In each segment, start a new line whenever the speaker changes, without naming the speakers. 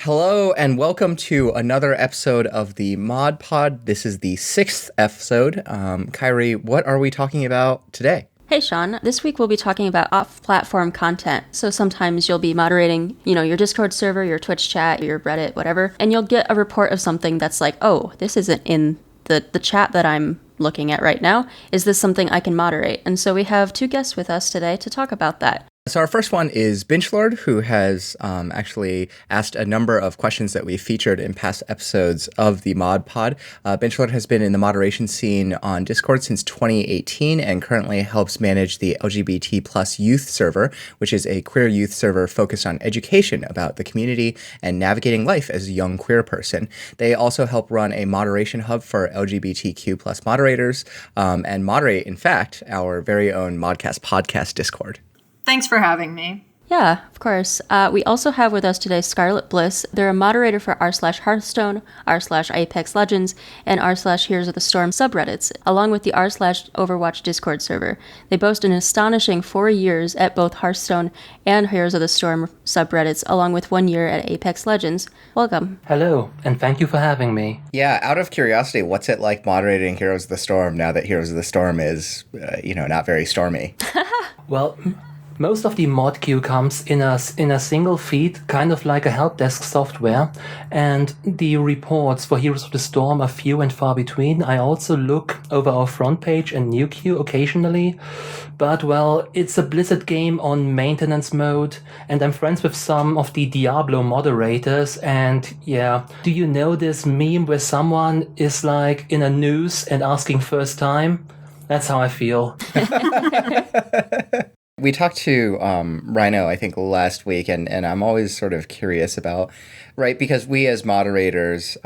Hello and welcome to another episode of the Mod Pod. This is the 6th episode. Kairi, what are we talking about today?
Hey Sean, this week we'll be talking about off-platform content. So sometimes you'll be moderating, your Discord server, your Twitch chat, your Reddit, whatever, and you'll get a report of something that's like, oh, this isn't in the chat that I'm looking at right now. Is this something I can moderate? And so we have two guests with us today to talk about that.
So our first one is binchlord, who has actually asked a number of questions that we featured in past episodes of the Mod Pod. binchlord has been in the moderation scene on Discord since 2018 and currently helps manage the LGBT plus youth server, which is a queer youth server focused on education about the community and navigating life as a young queer person. They also help run a moderation hub for LGBTQ plus moderators and moderate, in fact, our very own Modcast Podcast Discord.
Thanks for having me.
Yeah, of course. We also have with us today ScarletBliss. They're a moderator for r/Hearthstone, r/Apex Legends, and r/Heroes of the Storm subreddits, along with the r/Overwatch Discord server. They boast an astonishing 4 years at both Hearthstone and Heroes of the Storm subreddits, along with 1 year at Apex Legends. Welcome.
Hello, and thank you for having me.
Yeah, out of curiosity, what's it like moderating Heroes of the Storm now that Heroes of the Storm is, not very stormy?
Well, most of the mod queue comes in a single feed, kind of like a help desk software, and the reports for Heroes of the Storm are few and far between. I also look over our front page and new queue occasionally, but well, it's a Blizzard game on maintenance mode, and I'm friends with some of the Diablo moderators, and yeah, do you know this meme where someone is like in a noose and asking first time? That's how I feel.
We talked to Rhino, I think, last week, and I'm always sort of curious about, right, because we as moderators,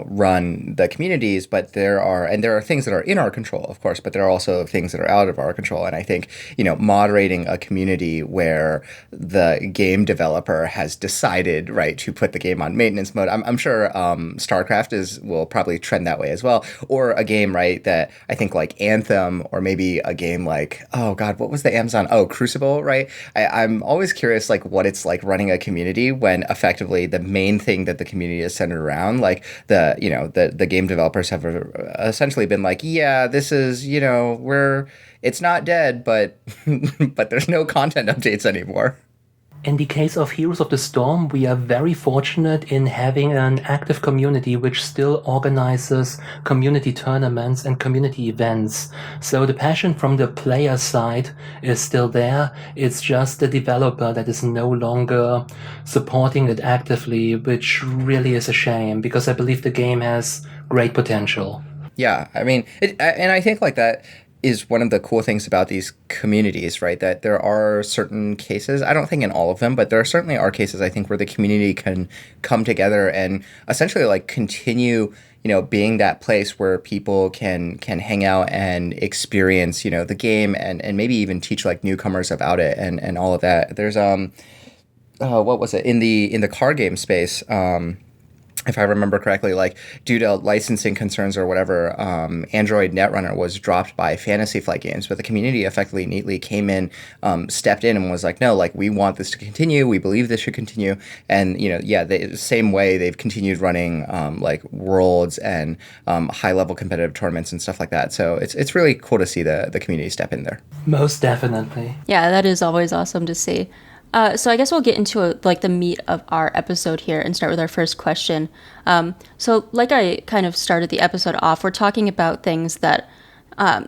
run the communities, but there are things that are in our control, of course, but there are also things that are out of our control. And I think, moderating a community where the game developer has decided, right, to put the game on maintenance mode, I'm sure StarCraft will probably trend that way as well. Or a game, right, that I think like Anthem, or maybe a game like, oh God, what was the Amazon? Oh, Crucible, right? I'm always curious, like, what it's like running a community when effectively the main thing that the community is centered around, like, the game developers have essentially been like, yeah, this is, it's not dead, but but there's no content updates anymore.
In the case of Heroes of the Storm, we are very fortunate in having an active community which still organizes community tournaments and community events. So the passion from the player side is still there. It's just the developer that is no longer supporting it actively, which really is a shame because I believe the game has great potential.
Yeah, I mean, and I think like that is one of the cool things about these communities, right? That there are certain cases, I don't think in all of them, but there certainly are cases, I think, where the community can come together and essentially like continue, being that place where people can hang out and experience, the game and maybe even teach like newcomers about it and all of that. There's what was it in the card game space? If I remember correctly, like due to licensing concerns or whatever, Android Netrunner was dropped by Fantasy Flight Games, but the community effectively neatly came in, stepped in and was like, no, like we want this to continue. We believe this should continue. And, the same way they've continued running like worlds and high level competitive tournaments and stuff like that. So it's really cool to see the community step in there.
Most definitely.
Yeah, that is always awesome to see. So I guess we'll get into the meat of our episode here and start with our first question. So like I kind of started the episode off, we're talking about things that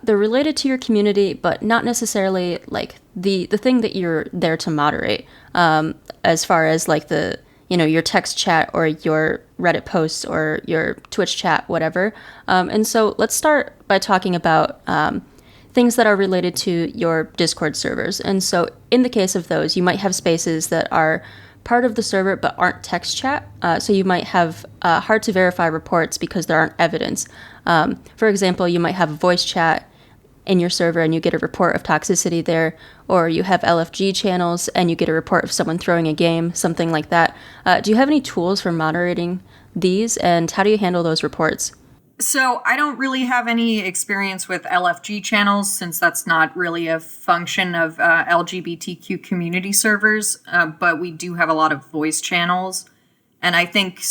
they're related to your community, but not necessarily like the thing that you're there to moderate. As far as like the, your text chat or your Reddit posts or your Twitch chat, whatever. And so let's start by talking about things that are related to your Discord servers. And so in the case of those, you might have spaces that are part of the server but aren't text chat. So you might have hard to verify reports because there aren't evidence. For example, you might have a voice chat in your server and you get a report of toxicity there, or you have LFG channels and you get a report of someone throwing a game, something like that. Do you have any tools for moderating these, and how do you handle those reports?
So I don't really have any experience with LFG channels since that's not really a function of LGBTQ community servers, but we do have a lot of voice channels. And I think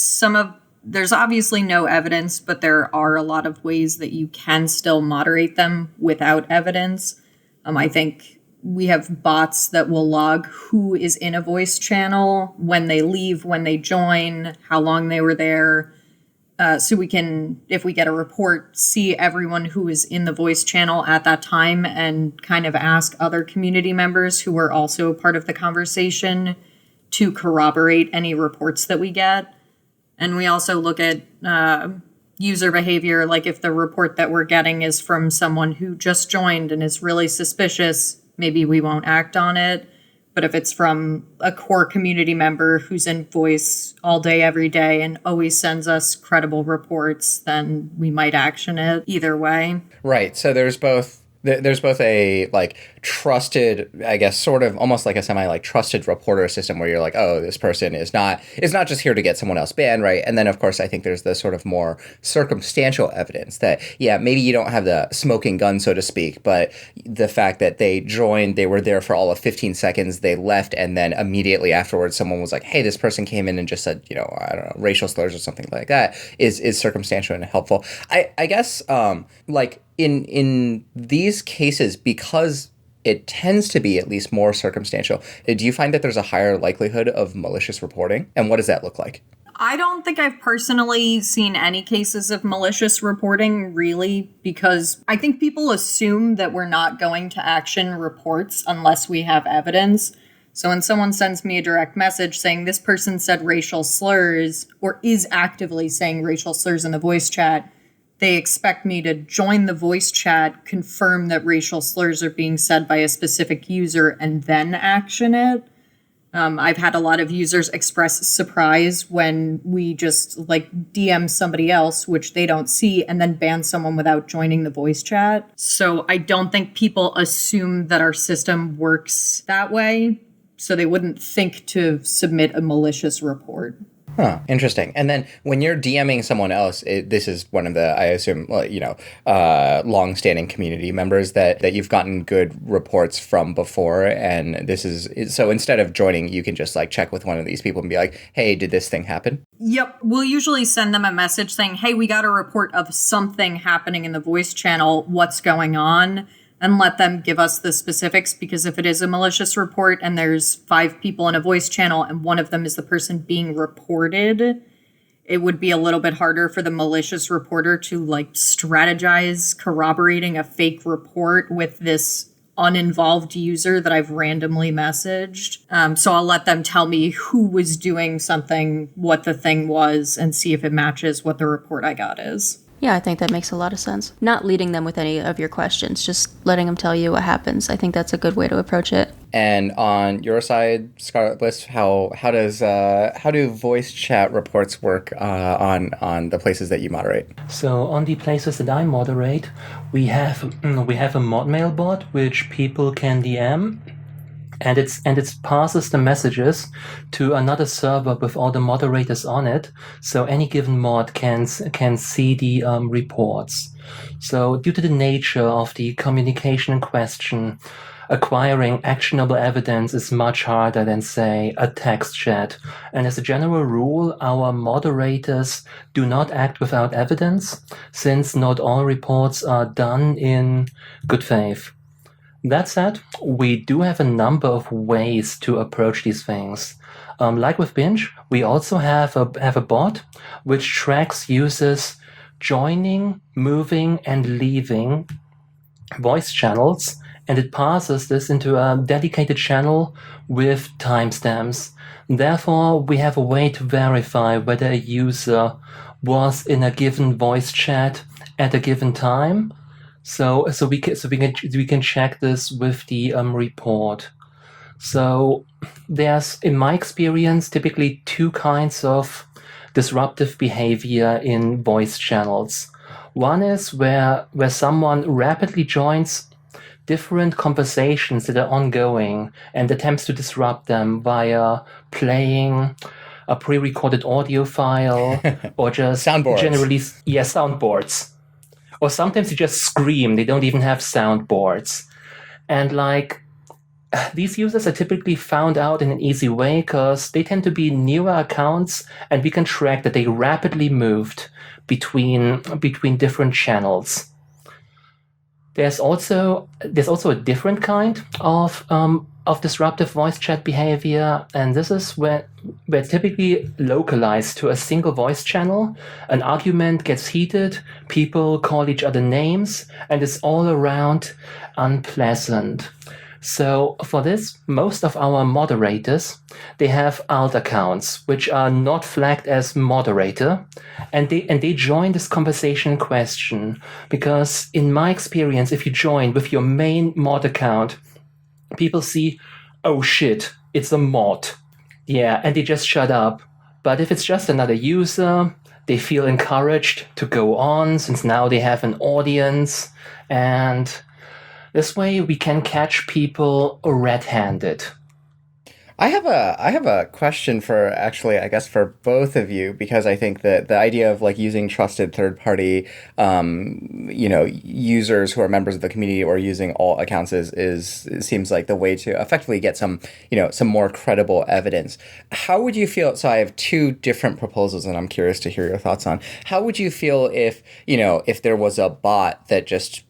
there's obviously no evidence, but there are a lot of ways that you can still moderate them without evidence. I think we have bots that will log who is in a voice channel, when they leave, when they join, how long they were there. So we can, if we get a report, see everyone who is in the voice channel at that time and kind of ask other community members who were also part of the conversation to corroborate any reports that we get. And we also look at user behavior, like if the report that we're getting is from someone who just joined and is really suspicious, maybe we won't act on it. But if it's from a core community member who's in voice all day, every day, and always sends us credible reports, then we might action it either way.
Right. So there's both a like trusted, I guess, sort of almost like a semi trusted reporter system where you're like, oh, this person is not just here to get someone else banned, right? And then of course I think there's the sort of more circumstantial evidence that, yeah, maybe you don't have the smoking gun, so to speak, but the fact that they joined, they were there for all of 15 seconds, they left, and then immediately afterwards someone was like, hey, this person came in and just said, I don't know, racial slurs or something like that is circumstantial and helpful. I guess like in these cases, because it tends to be at least more circumstantial, do you find that there's a higher likelihood of malicious reporting? And what does that look like?
I don't think I've personally seen any cases of malicious reporting, really, because I think people assume that we're not going to action reports unless we have evidence. So when someone sends me a direct message saying this person said racial slurs or is actively saying racial slurs in the voice chat, they expect me to join the voice chat, confirm that racial slurs are being said by a specific user, and then action it. I've had a lot of users express surprise when we just like DM somebody else, which they don't see, and then ban someone without joining the voice chat. So I don't think people assume that our system works that way, so they wouldn't think to submit a malicious report.
Huh, interesting. And then when you're DMing someone else, this is one of the, I assume, long-standing community members that you've gotten good reports from before. And this is, so instead of joining, you can just like check with one of these people and be like, hey, did this thing happen?
Yep. We'll usually send them a message saying, hey, we got a report of something happening in the voice channel. What's going on? And let them give us the specifics, because if it is a malicious report and there's 5 people in a voice channel and one of them is the person being reported, it would be a little bit harder for the malicious reporter to like strategize corroborating a fake report with this uninvolved user that I've randomly messaged. So I'll let them tell me who was doing something, what the thing was, and see if it matches what the report I got is.
Yeah, I think that makes a lot of sense. Not leading them with any of your questions, just letting them tell you what happens. I think that's a good way to approach it.
And on your side, ScarletBliss, how do voice chat reports work on the places that you moderate?
So on the places that I moderate, we have a mod mail bot which people can DM. And it passes the messages to another server with all the moderators on it, so any given mod can see the reports. So due to the nature of the communication in question, acquiring actionable evidence is much harder than, say, a text chat. And as a general rule, our moderators do not act without evidence, since not all reports are done in good faith. That said, we do have a number of ways to approach these things. Like with Binge, we also have a bot which tracks users joining, moving, and leaving voice channels, and it passes this into a dedicated channel with timestamps. Therefore, we have a way to verify whether a user was in a given voice chat at a given time. So we can check this with the report. So there's, in my experience, typically 2 kinds of disruptive behavior in voice channels. One is where someone rapidly joins different conversations that are ongoing and attempts to disrupt them via playing a pre-recorded audio file or just
soundboards.
Generally, soundboards. Or sometimes you just scream. They don't even have soundboards. And like, these users are typically found out in an easy way because they tend to be newer accounts, and we can track that they rapidly moved between different channels. There's also a different kind of disruptive voice chat behavior, and this is where typically localized to a single voice channel. An argument gets heated, people call each other names, and it's all around unpleasant. So for this, most of our moderators, they have alt accounts, which are not flagged as moderator, and they join this conversation in question. Because in my experience, if you join with your main mod account, people see, oh shit, it's a mod. Yeah, and they just shut up. But if it's just another user, they feel encouraged to go on, since now they have an audience, and this way we can catch people red-handed.
I have a question for, actually, I guess, for both of you, because I think that the idea of like using trusted third party, users who are members of the community or using alt accounts it seems like the way to effectively get some more credible evidence. How would you feel? So I have two different proposals, and I'm curious to hear your thoughts on. How would you feel if there was a bot that just,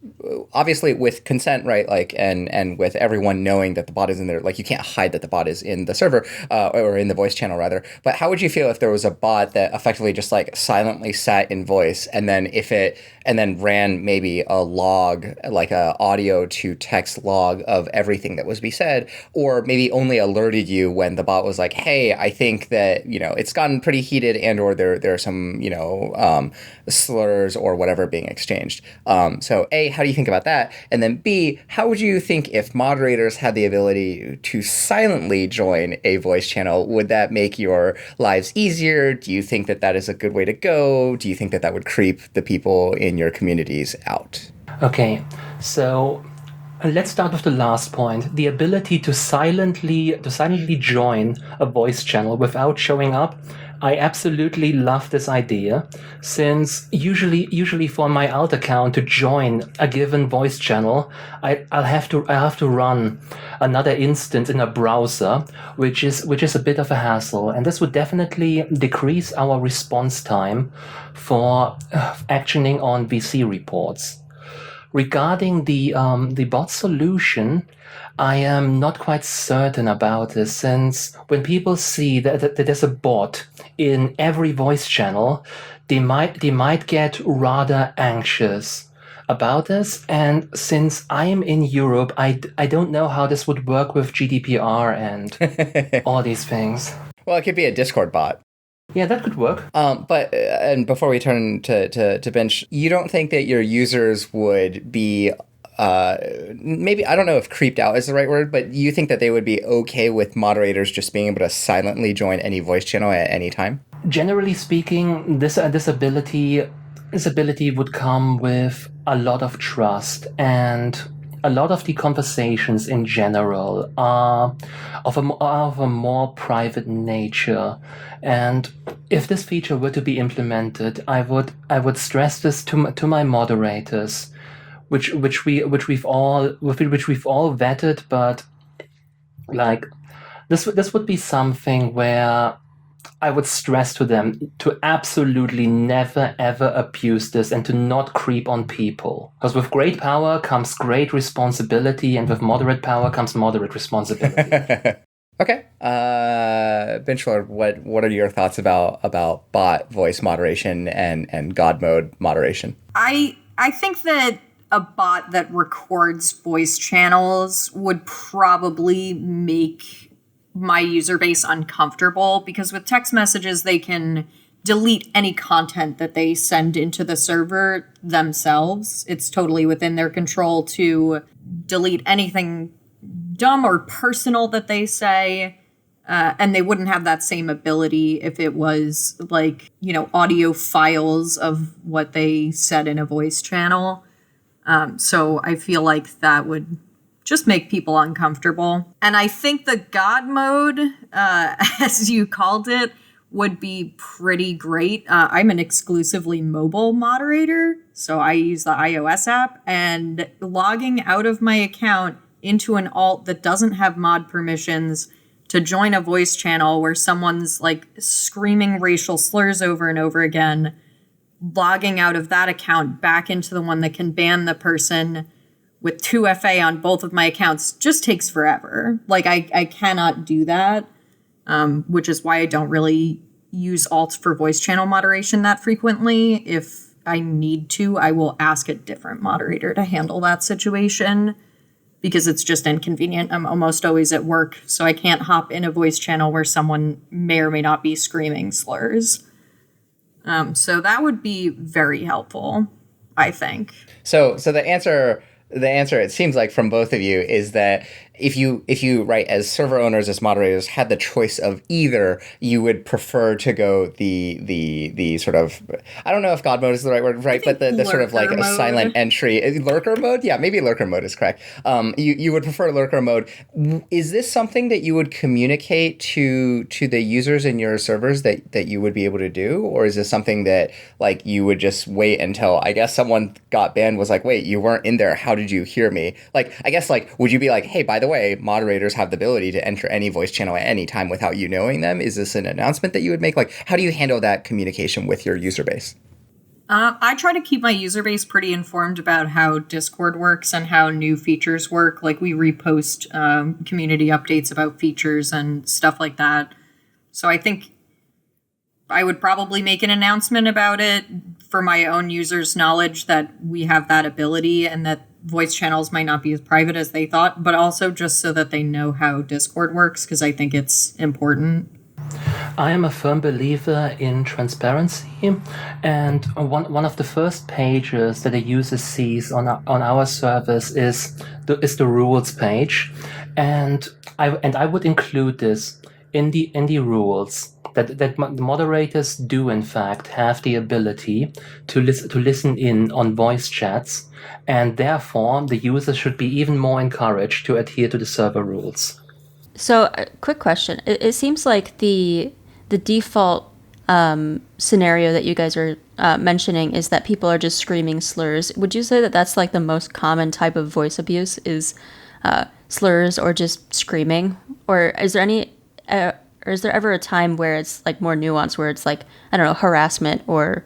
obviously with consent, right? Like, and with everyone knowing that the bot is in there, like you can't hide that the bot is in the server, or in the voice channel rather. But how would you feel if there was a bot that effectively just like silently sat in voice, and then ran maybe a log, like a audio to text log of everything that was be said, or maybe only alerted you when the bot was like, hey, I think that it's gotten pretty heated, and or there are some slurs or whatever being exchanged. So A, how do you think about that? And then B, how would you think if moderators had the ability to silently join a voice channel? Would that make your lives easier? Do you think that is a good way to go? Do you think that would creep the people in your communities out?
Okay, so let's start with the last point. The ability to silently join a voice channel without showing up. I absolutely love this idea, since usually for my alt account to join a given voice channel, I'll have to run another instance in a browser, which is a bit of a hassle, and this would definitely decrease our response time for actioning on VC reports. Regarding the bot solution, I am not quite certain about this, since when people see that there's a bot in every voice channel, they might get rather anxious about this. And since I am in Europe, I don't know how this would work with GDPR and all these things.
Well, it could be a Discord bot.
Yeah, that could work.
But before we turn to Bench, you don't think that your users would be maybe, I don't know if creeped out is the right word, but you think that they would be okay with moderators just being able to silently join any voice channel at any time?
Generally speaking, this ability would come with a lot of trust, and a lot of the conversations in general are of a more private nature. And if this feature were to be implemented, I would stress this to my moderators, which we've all vetted, but like this would be something where I would stress to them to absolutely never ever abuse this and to not creep on people, because with great power comes great responsibility, and with moderate power comes moderate responsibility.
Okay. Binchlord, what are your thoughts about bot voice moderation and God mode moderation?
I think that a bot that records voice channels would probably make my user base uncomfortable, because with text messages, they can delete any content that they send into the server themselves. It's totally within their control to delete anything dumb or personal that they say. And they wouldn't have that same ability if it was like, audio files of what they said in a voice channel. So I feel like that would just make people uncomfortable. And I think the God mode, as you called it, would be pretty great. I'm an exclusively mobile moderator, so I use the iOS app, and logging out of my account into an alt that doesn't have mod permissions to join a voice channel where someone's like screaming racial slurs over and over again, logging out of that account back into the one that can ban the person with 2FA on both of my accounts just takes forever. Like I cannot do that, which is why I don't really use alts for voice channel moderation that frequently. If I need to, I will ask a different moderator to handle that situation because it's just inconvenient. I'm almost always at work, so I can't hop in a voice channel where someone may or may not be screaming slurs. So that would be very helpful, I think.
So the answer, it seems like from both of you, is that if you right, as server owners, as moderators, had the choice of either, you would prefer to go the sort of, I don't know if God mode is the right word, right? But the sort of like a silent entry, lurker mode. Yeah, maybe lurker mode is correct. You would prefer lurker mode. Is this something that you would communicate to the users in your servers that you would be able to do, or is this something that like you would just wait until, I guess, someone got banned, was like, wait, you weren't in there, how did you hear me? Like, I guess, like, would you be like, hey, by the way, moderators have the ability to enter any voice channel at any time without you knowing them? Is this an announcement that you would make? Like, how do you handle that communication with your user base?
I try to keep my user base pretty informed about how Discord works and how new features work. Like, we repost community updates about features and stuff like that. So I think I would probably make an announcement about it for my own users' knowledge that we have that ability and that voice channels might not be as private as they thought, but also just so that they know how Discord works, because I think it's important.
I am a firm believer in transparency, and one of the first pages that a user sees on our service is the rules page, and I would include this in the rules. That moderators do in fact have the ability to listen in on voice chats, and therefore the user should be even more encouraged to adhere to the server rules.
So, quick question: it seems like the default scenario that you guys are mentioning is that people are just screaming slurs. Would you say that that's like the most common type of voice abuse is slurs or just screaming, or is there any? Or is there ever a time where it's like more nuanced, where it's like, I don't know, harassment or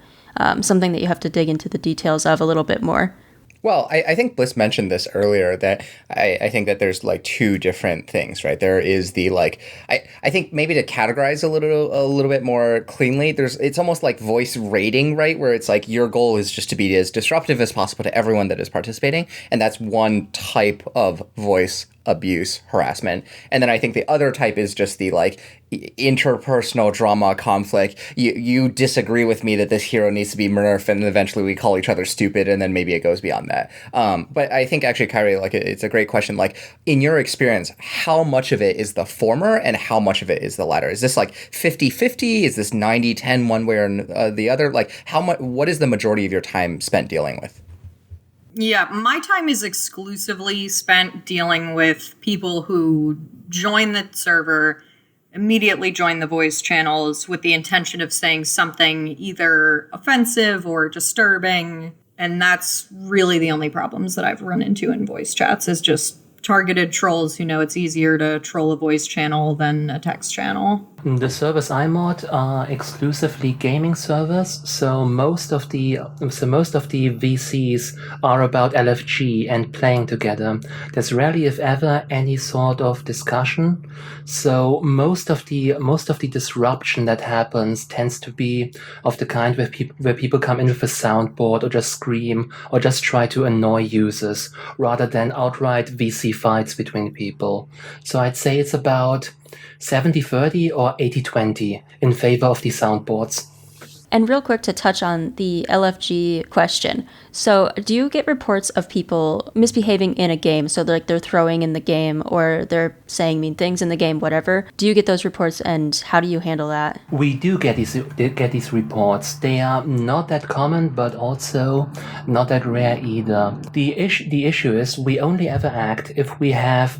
something that you have to dig into the details of a little bit more?
Well, I think Bliss mentioned this earlier, that I think that there's like two different things, right? There is the like, I think maybe to categorize a little bit more cleanly, it's almost like voice rating, right? Where it's like your goal is just to be as disruptive as possible to everyone that is participating. And that's one type of voice abuse, harassment. And then I think the other type is just the like interpersonal drama, conflict. You disagree with me that this hero needs to be nerfed, and eventually we call each other stupid, and then maybe it goes beyond that. But I think actually, Kairi, like it's a great question. Like, in your experience, how much of it is the former and how much of it is the latter? Is this like 50-50? Is this 90-10 one way or the other? Like, what is the majority of your time spent dealing with?
Yeah, my time is exclusively spent dealing with people who join the server, immediately join the voice channels with the intention of saying something either offensive or disturbing. And that's really the only problems that I've run into in voice chats, is just targeted trolls who know it's easier to troll a voice channel than a text channel.
The servers I mod are exclusively gaming servers, so most of the VCs are about LFG and playing together. There's rarely, if ever, any sort of discussion. So most of the disruption that happens tends to be of the kind where people come in with a soundboard or just scream or just try to annoy users, rather than outright VC fights between people. So I'd say it's about 70-30 or 80-20 in favor of the soundboards.
And real quick to touch on the LFG question. So do you get reports of people misbehaving in a game? So they're throwing in the game or they're saying mean things in the game, whatever. Do you get those reports, and how do you handle that?
We do get these reports. They are not that common, but also not that rare either. The issue is we only ever act if we have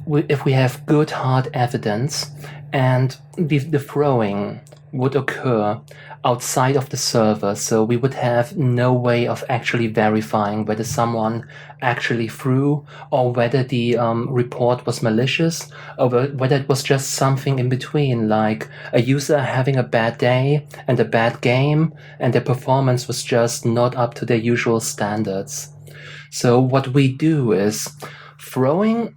good hard evidence, and the throwing would occur outside of the server. So we would have no way of actually verifying whether someone actually threw, or whether the report was malicious, or whether it was just something in between, like a user having a bad day and a bad game, and their performance was just not up to their usual standards. So what we do is throwing,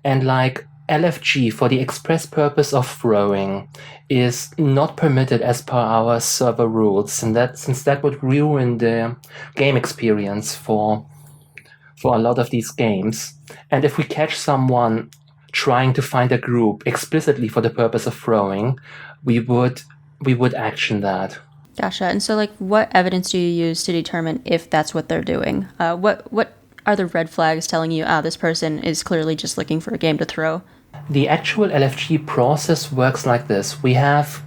and like LFG, for the express purpose of throwing, is not permitted as per our server rules, and since that would ruin the game experience for a lot of these games. And if we catch someone trying to find a group explicitly for the purpose of throwing, we would action that.
Gotcha. And so, like, what evidence do you use to determine if that's what they're doing? What are the red flags telling you, this person is clearly just looking for a game to throw?
The actual LFG process works like this. We have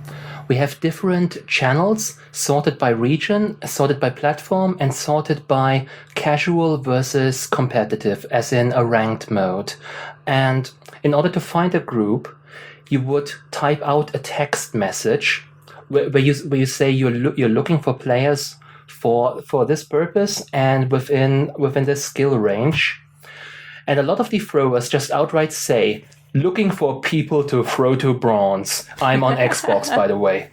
different channels sorted by region, sorted by platform, and sorted by casual versus competitive, as in a ranked mode. And in order to find a group, you would type out a text message where you say you're looking for players for this purpose and within this skill range. And a lot of the throwers just outright say, looking for people to throw to bronze. I'm on Xbox, by the way.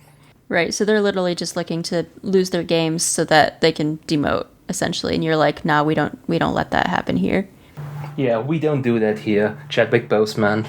Right, so they're literally just looking to lose their games so that they can demote, essentially. And you're like, nah, we don't let that happen here.
Yeah, we don't do that here, Chadwick Boseman.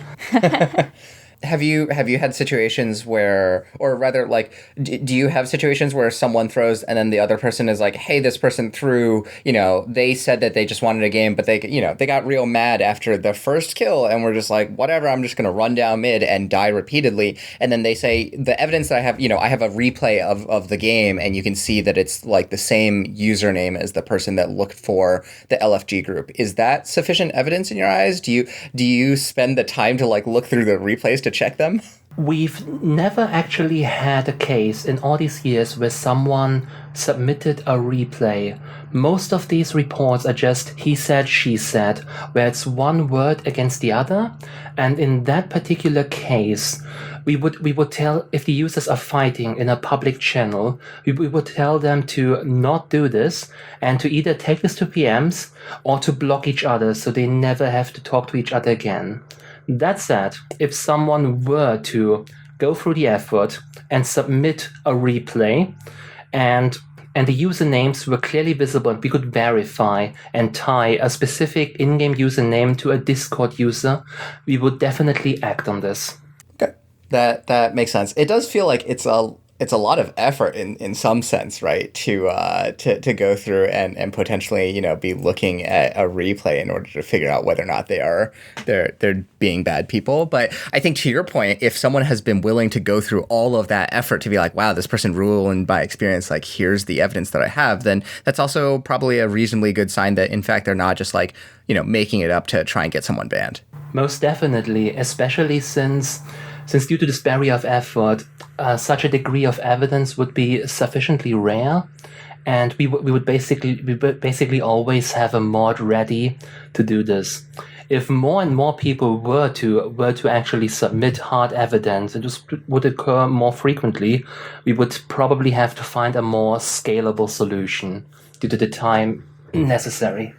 Have you had situations where, or rather, like, do you have situations where someone throws and then the other person is like, hey, this person threw, they said that they just wanted a game, but they got real mad after the first kill, and we're just like, whatever, I'm just going to run down mid and die repeatedly. And then they say, the evidence that I have, I have a replay of the game, and you can see that it's like the same username as the person that looked for the LFG group. Is that sufficient evidence in your eyes? Do you spend the time to like look through the replays to check them?
We've never actually had a case in all these years where someone submitted a replay. Most of these reports are just he said, she said, where it's one word against the other. And in that particular case, we would tell, if the users are fighting in a public channel, we would tell them to not do this and to either take this to PMs or to block each other so they never have to talk to each other again. That said, if someone were to go through the effort and submit a replay, and the usernames were clearly visible, and we could verify and tie a specific in-game username to a Discord user, we would definitely act on this.
Okay. That makes sense. It does feel like it's a lot of effort in some sense, right? To go through and potentially, be looking at a replay in order to figure out whether or not they're being bad people. But I think, to your point, if someone has been willing to go through all of that effort to be like, wow, this person ruined by experience, like, here's the evidence that I have, then that's also probably a reasonably good sign that, in fact, they're not just like, making it up to try and get someone banned.
Most definitely, especially since due to this barrier of effort, such a degree of evidence would be sufficiently rare, and we would basically always have a mod ready to do this. If more and more people were to actually submit hard evidence, and this would occur more frequently, we would probably have to find a more scalable solution due to the time necessary.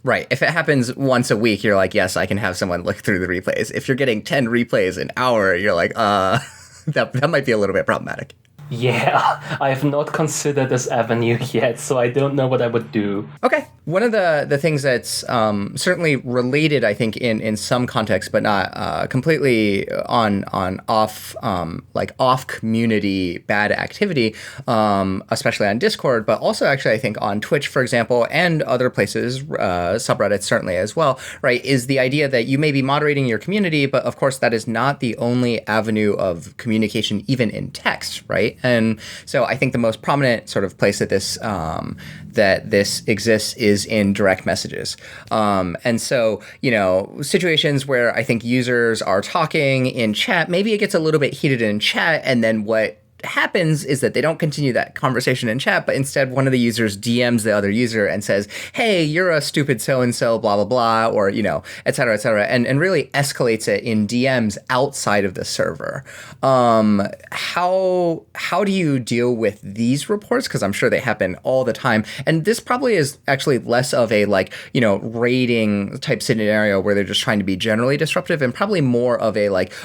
Right. If it happens once a week, you're like, yes, I can have someone look through the replays. If you're getting 10 replays an hour, you're like, that might be a little bit problematic.
Yeah, I have not considered this avenue yet, so I don't know what I would do.
Okay. One of the things that's certainly related, I think, in some contexts, but not completely on off community bad activity, especially on Discord, but also actually I think on Twitch, for example, and other places, subreddits certainly as well, right, is the idea that you may be moderating your community, but of course that is not the only avenue of communication, even in text, right? And so I think the most prominent sort of place that this exists is in direct messages. And so, situations where I think users are talking in chat, maybe it gets a little bit heated in chat, and then what happens is that they don't continue that conversation in chat, but instead one of the users DMs the other user and says, hey, you're a stupid so-and-so, blah, blah, blah, or, et cetera, and really escalates it in DMs outside of the server. How do you deal with these reports? Because I'm sure they happen all the time. And this probably is actually less of a raiding type scenario where they're just trying to be generally disruptive, and probably more of a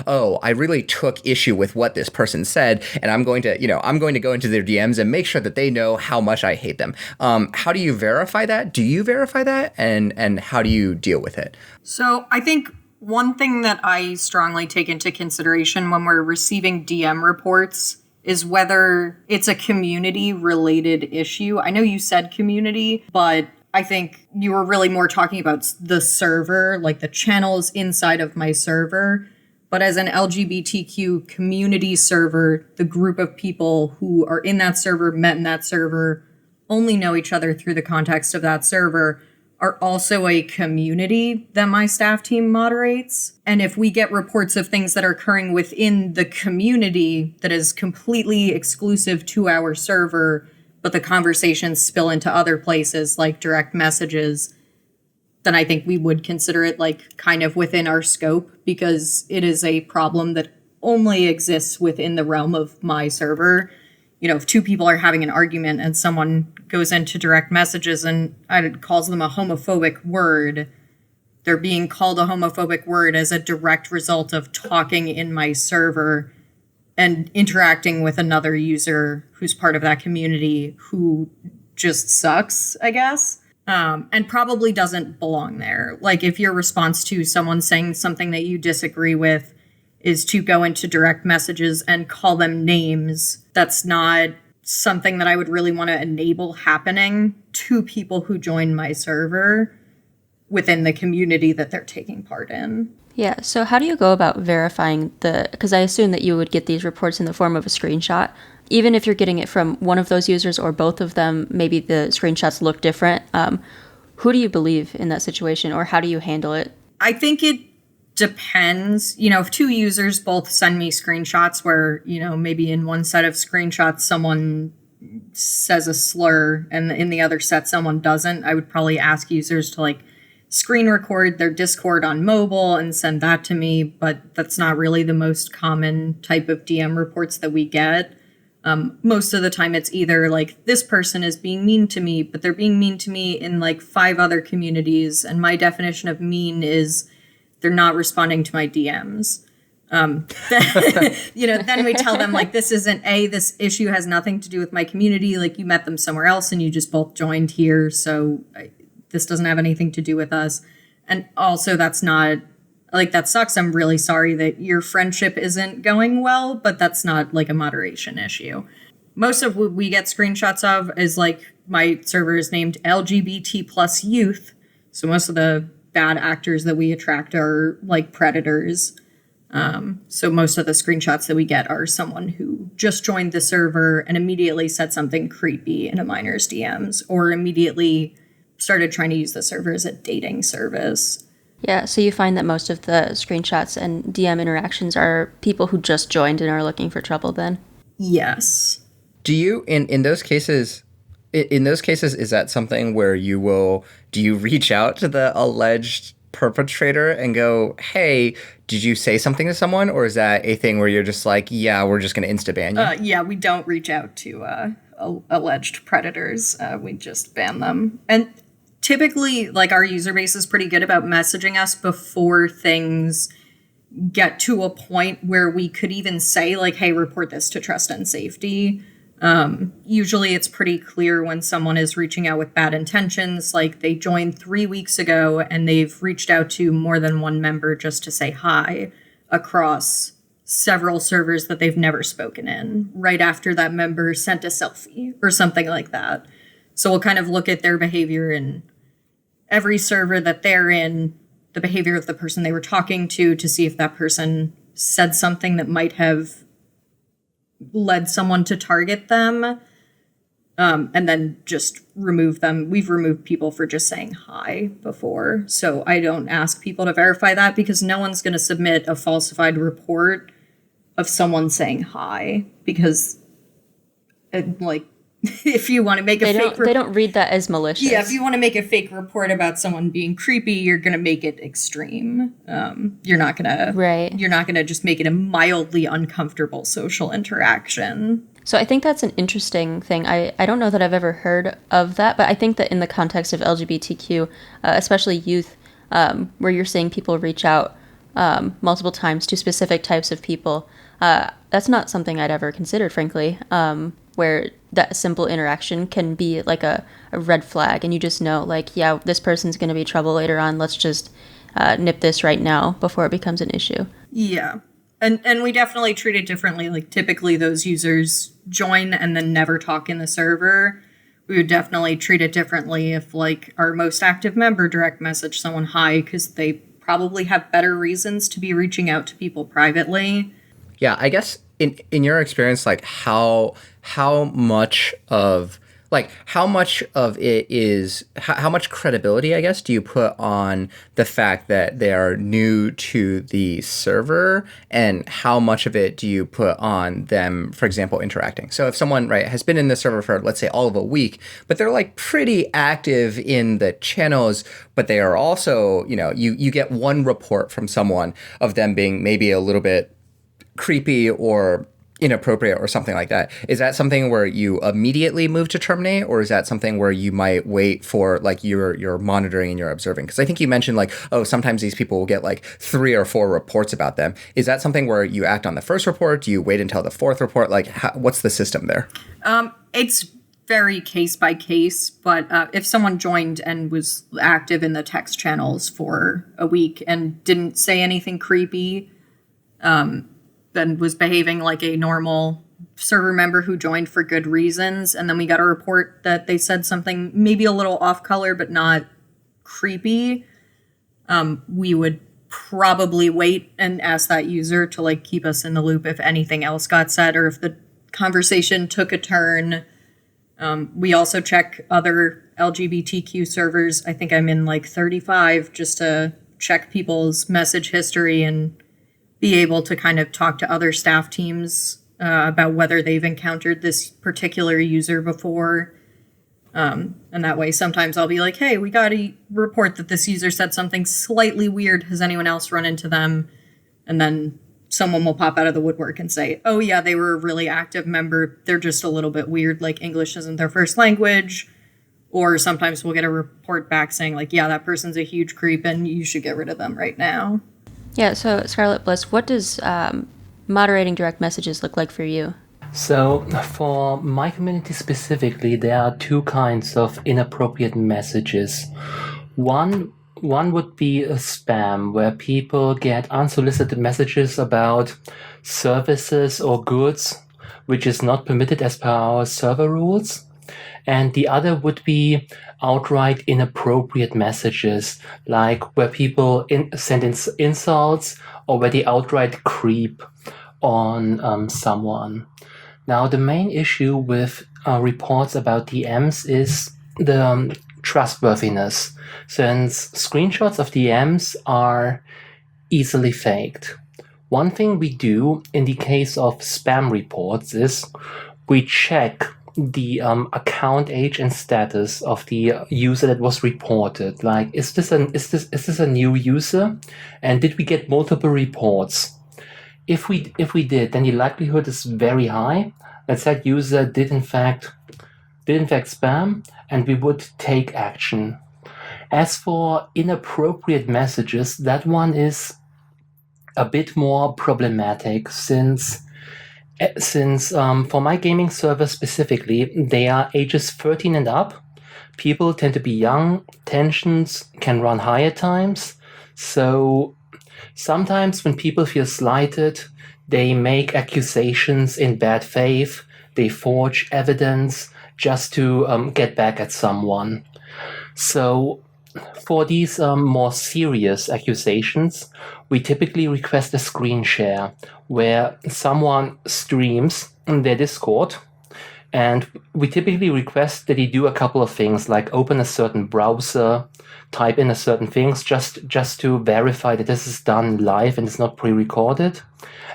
I really took issue with what this person said, and I'm going to go into their DMs and make sure that they know how much I hate them. How do you verify that? Do you verify that? And how do you deal with it?
So I think one thing that I strongly take into consideration when we're receiving DM reports is whether it's a community-related issue. I know you said community, but I think you were really more talking about the server, like the channels inside of my server. But as an LGBTQ community server, the group of people who are in that server, met in that server, only know each other through the context of that server, are also a community that my staff team moderates. And if we get reports of things that are occurring within the community that is completely exclusive to our server, but the conversations spill into other places like direct messages, then I think we would consider it kind of within our scope, because it is a problem that only exists within the realm of my server. If two people are having an argument and someone goes into direct messages and calls them a homophobic word, they're being called a homophobic word as a direct result of talking in my server and interacting with another user who's part of that community who just sucks, I guess. And probably doesn't belong there. If your response to someone saying something that you disagree with is to go into direct messages and call them names, that's not something that I would really want to enable happening to people who join my server within the community that they're taking part in.
Yeah, so how do you go about verifying because I assume that you would get these reports in the form of a screenshot. Even if you're getting it from one of those users or both of them, maybe the screenshots look different. Who do you believe in that situation, or how do you handle it?
I think it depends. If two users both send me screenshots where, maybe in one set of screenshots someone says a slur and in the other set someone doesn't, I would probably ask users to screen record their Discord on mobile and send that to me. But that's not really the most common type of DM reports that we get. Most of the time it's either this person is being mean to me, but they're being mean to me in 5 other communities. And my definition of mean is they're not responding to my DMs. Then we tell them this issue has nothing to do with my community. You met them somewhere else and you just both joined here. So this doesn't have anything to do with us. And also that's not that sucks. I'm really sorry that your friendship isn't going well, but that's not a moderation issue. Most of what we get screenshots of is my server is named LGBT plus youth. So most of the bad actors that we attract are predators. So most of the screenshots that we get are someone who just joined the server and immediately said something creepy in a minor's DMs, or immediately started trying to use the server as a dating service.
Yeah, so you find that most of the screenshots and DM interactions are people who just joined and are looking for trouble then?
Yes.
Do you, in those cases, is that something where do you reach out to the alleged perpetrator and go, hey, did you say something to someone? Or is that a thing where you're just yeah, we're just going to insta-ban you?
Yeah, we don't reach out to alleged predators. We just ban them. And typically, our user base is pretty good about messaging us before things get to a point where we could even say, hey, report this to Trust and Safety. Usually it's pretty clear when someone is reaching out with bad intentions, they joined 3 weeks ago and they've reached out to more than one member just to say hi across several servers that they've never spoken in, right after that member sent a selfie or something like that. So we'll kind of look at their behavior in every server that they're in, the behavior of the person they were talking to see if that person said something that might have led someone to target them, and then just remove them. We've removed people for just saying hi before. So I don't ask people to verify that, because no one's going to submit a falsified report of someone saying hi, because And, like, if you want to make
they don't read that as malicious.
Yeah, if you want to make a fake report about someone being creepy, you're going to make it extreme. You're not going to just make it a mildly uncomfortable social interaction.
So I think that's an interesting thing. I don't know that I've ever heard of that, but I think that in the context of LGBTQ, especially youth, where you're seeing people reach out multiple times to specific types of people, that's not something I'd ever considered, frankly, where that simple interaction can be like a red flag, and you just know, like, yeah, this person's going to be trouble later on. Let's just nip this right now before it becomes an issue.
Yeah. And we definitely treat it differently. Like, typically those users join and then never talk in the server. We would definitely treat it differently if, like, our most active member direct message someone hi, because they probably have better reasons to be reaching out to people privately.
Yeah, I guess in your experience, like, how much of it is, how much credibility, I guess, do you put on the fact that they are new to the server, and how much of it do you put on them, for example, interacting? So if someone, right, has been in the server for, let's say, all of a week, but they're, like, pretty active in the channels, but they are also, you know, you get one report from someone of them being maybe a little bit creepy or inappropriate or something like that. Is that something where you immediately move to terminate, or is that something where you might wait for, like, you're monitoring and you're observing? Because I think you mentioned, like, oh, sometimes these people will get like 3 or 4 reports about them. Is that something where you act on the first report? Do you wait until the 4th report? Like, what's the system there?
It's very case by case, but if someone joined and was active in the text channels for a week and didn't say anything creepy, then was behaving like a normal server member who joined for good reasons, and then we got a report that they said something maybe a little off color but not creepy, we would probably wait and ask that user to, like, keep us in the loop if anything else got said or if the conversation took a turn. We also check other LGBTQ servers. I think I'm in like 35, just to check people's message history and be able to kind of talk to other staff teams about whether they've encountered this particular user before. And that way, sometimes I'll be like, hey, we got a report that this user said something slightly weird. Has anyone else run into them? And then someone will pop out of the woodwork and say, oh, yeah, they were a really active member. They're just a little bit weird, like English isn't their first language. Or sometimes we'll get a report back saying, like, yeah, that person's a huge creep and you should get rid of them right now.
Yeah, so ScarletBliss, what does moderating direct messages look like for you?
So for my community specifically, there are 2 kinds of inappropriate messages. One would be a spam, where people get unsolicited messages about services or goods, which is not permitted as per our server rules. And the other would be outright inappropriate messages, like where people send in insults or where they outright creep on someone. Now, the main issue with reports about DMs is the trustworthiness, since screenshots of DMs are easily faked. One thing we do in the case of spam reports is we check the account age and status of the user that was reported. Like, is this a new user, and did we get multiple reports? If we did, then the likelihood is very high that user did in fact spam, and we would take action. As for inappropriate messages, that one is a bit more problematic, since for my gaming server specifically, they are ages 13 and up. People tend to be young, tensions can run high at times, so sometimes when people feel slighted, they make accusations in bad faith, they forge evidence just to get back at someone. So for these more serious accusations, we typically request a screen share where someone streams in their Discord, and we typically request that they do a couple of things, like open a certain browser, type in a certain things, just to verify that this is done live and it's not pre-recorded.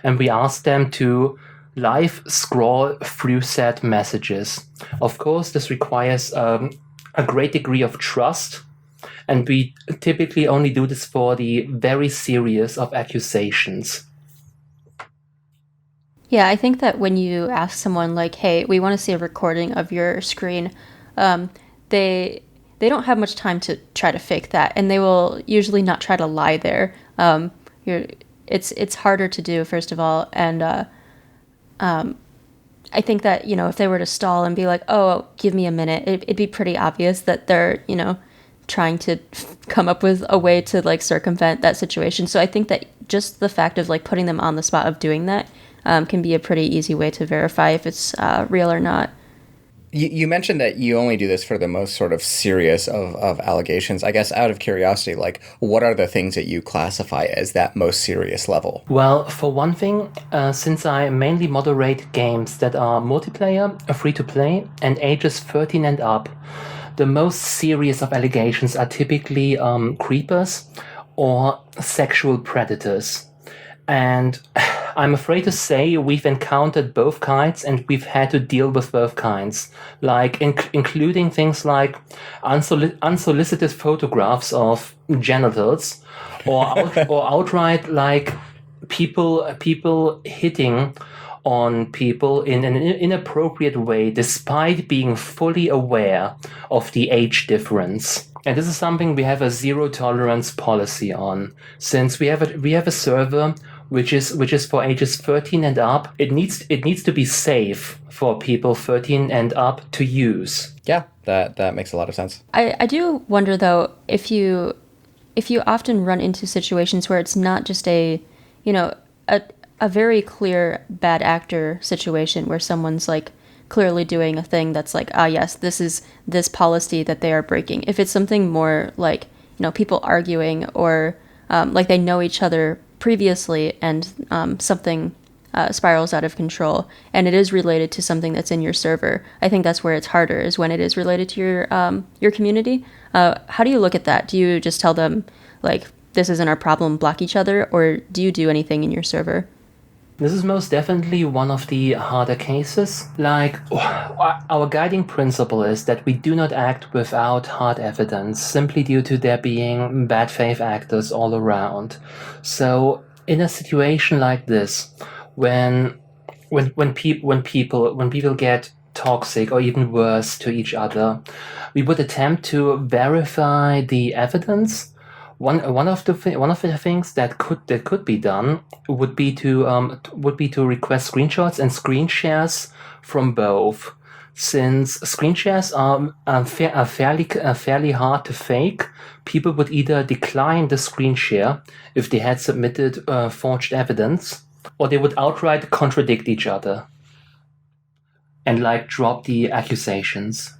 And we ask them to live scroll through said messages. Of course, this requires a great degree of trust, and we typically only do this for the very serious of accusations.
Yeah, I think that when you ask someone like, "Hey, we want to see a recording of your screen," they don't have much time to try to fake that, and they will usually not try to lie there. It's harder to do, first of all, and I think that, if they were to stall and be like, "Oh, give me a minute," it'd be pretty obvious that they're trying to come up with a way to like circumvent that situation. So I think that just the fact of like putting them on the spot of doing that can be a pretty easy way to verify if it's real or not.
You mentioned that you only do this for the most sort of serious of allegations. I guess out of curiosity, like, what are the things that you classify as that most serious level?
Well, for one thing, since I mainly moderate games that are multiplayer, free-to-play, and ages 13 and up, the most serious of allegations are typically creepers or sexual predators. And I'm afraid to say we've encountered both kinds, and we've had to deal with both kinds, like including things like unsolicited photographs of genitals, or outright like people hitting on people in an inappropriate way, despite being fully aware of the age difference. And this is something we have a zero tolerance policy on, since we have a server which is for ages 13 and up. It needs to be safe for people 13 and up to use.
Yeah, that makes a lot of sense.
I do wonder though if you often run into situations where it's not just a very clear bad actor situation where someone's like clearly doing a thing that's like, yes, this is this policy that they are breaking. If it's something more like, people arguing or like they know each other previously and something spirals out of control and it is related to something that's in your server, I think that's where it's harder, is when it is related to your community. How do you look at that? Do you just tell them like, this isn't our problem, block each other, or do you do anything in your server?
This is most definitely one of the harder cases. Like, our guiding principle is that we do not act without hard evidence, simply due to there being bad faith actors all around. So, in a situation like this, when people get toxic or even worse to each other, we would attempt to verify the evidence. One of the things that could be done would be to request screenshots and screen shares from both, since screen shares are fairly hard to fake. People would either decline the screen share if they had submitted forged evidence, or they would outright contradict each other and like drop the accusations.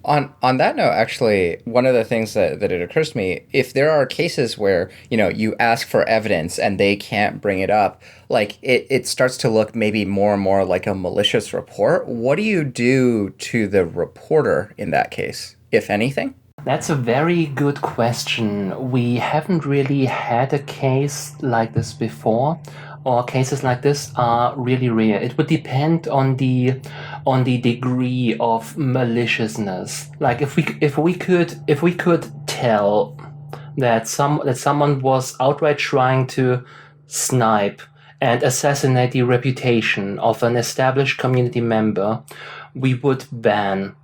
On that note, actually, one of the things that it occurs to me, if there are cases where, you ask for evidence and they can't bring it up, like it starts to look maybe more and more like a malicious report. What do you do to the reporter in that case, if anything?
That's a very good question. We haven't really had a case like this before, or cases like this are really rare. It would depend on the degree of maliciousness. Like if we could tell that someone was outright trying to snipe and assassinate the reputation of an established community member, we would ban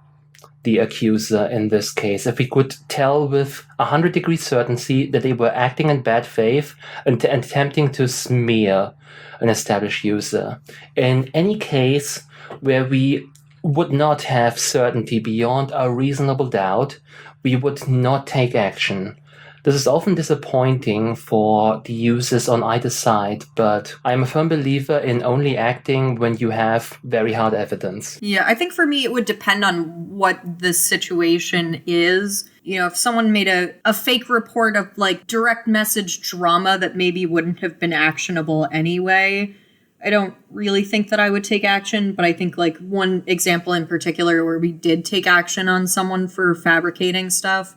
the accuser in this case. If we could tell with 100-degree certainty that they were acting in bad faith and attempting to smear an established user. In any case where we would not have certainty beyond a reasonable doubt, we would not take action. This is often disappointing for the users on either side, but I'm a firm believer in only acting when you have very hard evidence.
Yeah, I think for me it would depend on what the situation is. If someone made a fake report of like direct message drama that maybe wouldn't have been actionable anyway, I don't really think that I would take action, but I think like one example in particular where we did take action on someone for fabricating stuff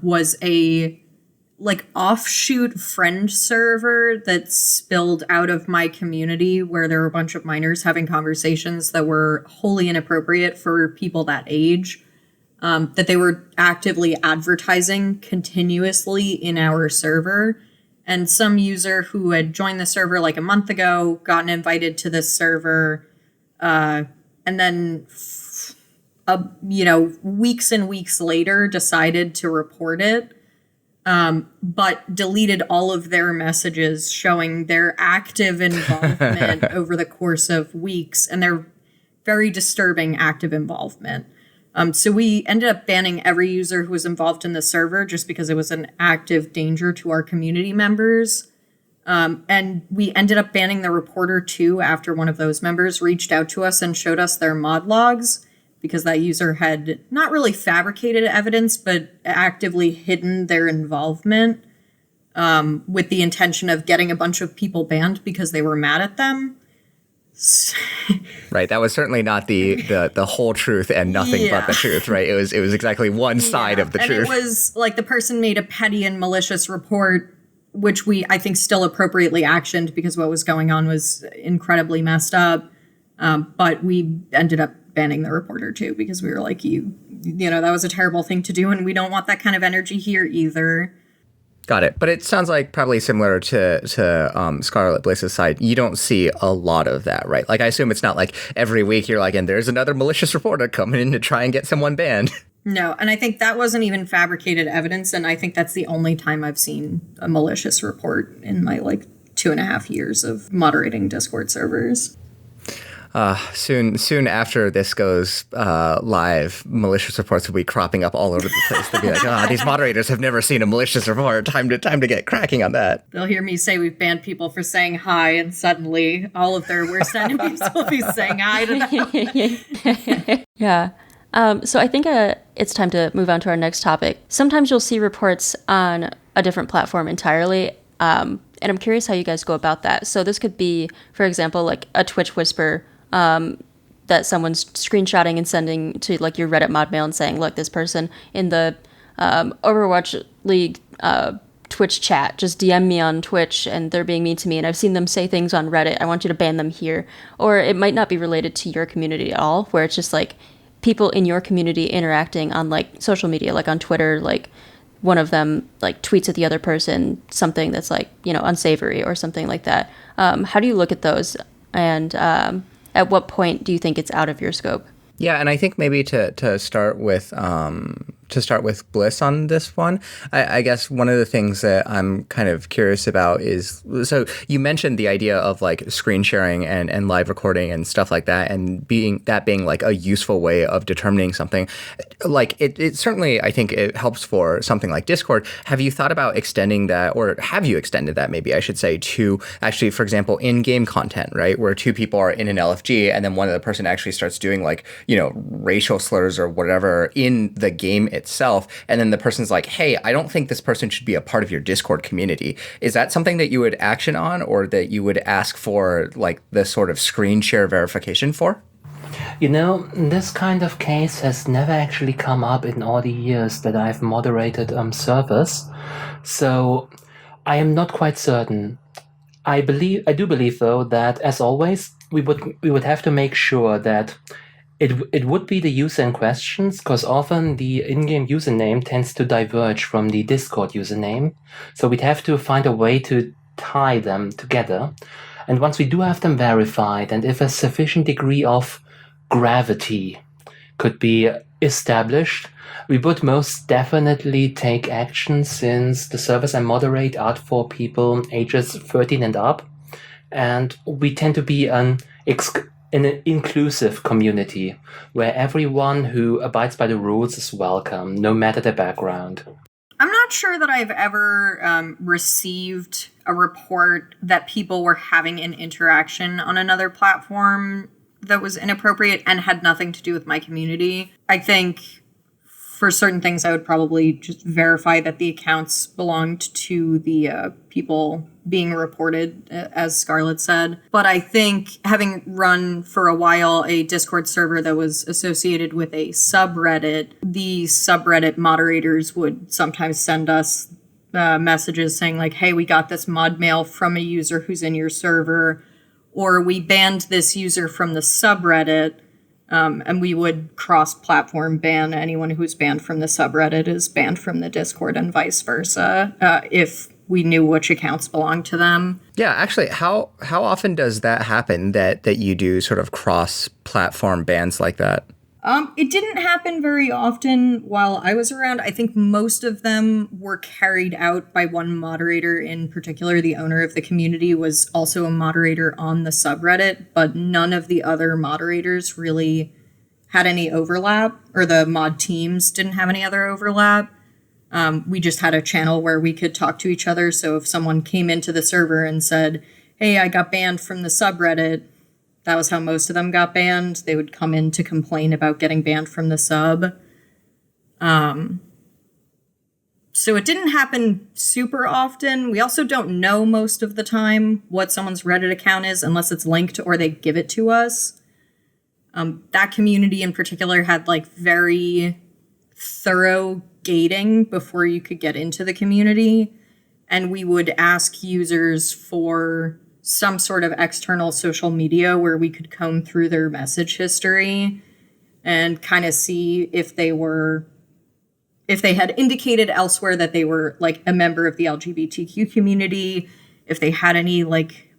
was a like offshoot friend server that spilled out of my community where there were a bunch of minors having conversations that were wholly inappropriate for people that age, that they were actively advertising continuously in our server. And some user who had joined the server like a month ago, gotten invited to this server, and then, weeks and weeks later decided to report it. But deleted all of their messages showing their active involvement over the course of weeks, and their very disturbing active involvement. So we ended up banning every user who was involved in the server just because it was an active danger to our community members. And we ended up banning the reporter too after one of those members reached out to us and showed us their mod logs, because that user had not really fabricated evidence, but actively hidden their involvement with the intention of getting a bunch of people banned because they were mad at them.
Right. That was certainly not the whole truth and nothing but the truth, right? It was exactly one side of the truth.
And it was like the person made a petty and malicious report, which we, I think, still appropriately actioned because what was going on was incredibly messed up. But we ended up banning the reporter too, because we were like, you know, that was a terrible thing to do, and we don't want that kind of energy here either.
Got it. But it sounds like probably similar to ScarletBliss's side. You don't see a lot of that, right? Like, I assume it's not like every week you're like, and there's another malicious reporter coming in to try and get someone banned.
No, and I think that wasn't even fabricated evidence, and I think that's the only time I've seen a malicious report in my, 2.5 years of moderating Discord servers.
Soon after this goes live, malicious reports will be cropping up all over the place. They'll be like, these moderators have never seen a malicious report. Time to get cracking on that.
They'll hear me say we've banned people for saying hi, and suddenly all of their worst enemies will be saying hi to them.
Yeah. So I think it's time to move on to our next topic. Sometimes you'll see reports on a different platform entirely. And I'm curious how you guys go about that. So this could be, for example, like a Twitch whisper that someone's screenshotting and sending to your Reddit mod mail and saying, look, this person in the Overwatch League Twitch chat just DM me on Twitch and they're being mean to me and I've seen them say things on Reddit. I want you to ban them here. Or it might not be related to your community at all, where it's just people in your community interacting on social media, like on Twitter, one of them tweets at the other person something that's unsavory or something like that. How do you look at those? And at what point do you think it's out of your scope?
Yeah, and I think maybe to start with Bliss on this one, I guess one of the things that I'm kind of curious about is, so you mentioned the idea of screen sharing and live recording and stuff like that, and being a useful way of determining something. It certainly, I think it helps for something like Discord. Have you thought about extending that, or have you extended that, maybe I should say, to actually, for example, in-game content, right? Where two people are in an LFG and then one of the person actually starts doing racial slurs or whatever in the game itself, and then the person's like, hey, I don't think this person should be a part of your Discord community. Is that something that you would action on, or that you would ask for the sort of screen share verification for?
This kind of case has never actually come up in all the years that I've moderated servers, so I am not quite certain. I do believe though that, as always, we would have to make sure that it would be the user in questions, because often the in-game username tends to diverge from the Discord username. So we'd have to find a way to tie them together. And once we do have them verified, and if a sufficient degree of gravity could be established, we would most definitely take action, since the servers I moderate are for people ages 13 and up. And we tend to be an inclusive community where everyone who abides by the rules is welcome, no matter their background.
I'm not sure that I've ever received a report that people were having an interaction on another platform that was inappropriate and had nothing to do with my community. I think for certain things, I would probably just verify that the accounts belonged to the people being reported, as Scarlett said. But I think, having run for a while a Discord server that was associated with a subreddit, the subreddit moderators would sometimes send us messages saying like, hey, we got this mod mail from a user who's in your server, or we banned this user from the subreddit, and we would cross-platform ban. Anyone who's banned from the subreddit is banned from the Discord and vice versa, if we knew which accounts belonged to them.
Yeah, actually, how often does that happen, that you do sort of cross-platform bans like that?
It didn't happen very often while I was around. I think most of them were carried out by one moderator in particular. The owner of the community was also a moderator on the subreddit, but none of the other moderators really had any overlap, or the mod teams didn't have any other overlap. We just had a channel where we could talk to each other. So if someone came into the server and said, hey, I got banned from the subreddit, that was how most of them got banned. They would come in to complain about getting banned from the sub. So it didn't happen super often. We also don't know most of the time what someone's Reddit account is unless it's linked or they give it to us. That community in particular had like very thorough gating before you could get into the community. And we would ask users for some sort of external social media where we could comb through their message history and kind of see if they had indicated elsewhere that they were like a member of the LGBTQ community, if they had any like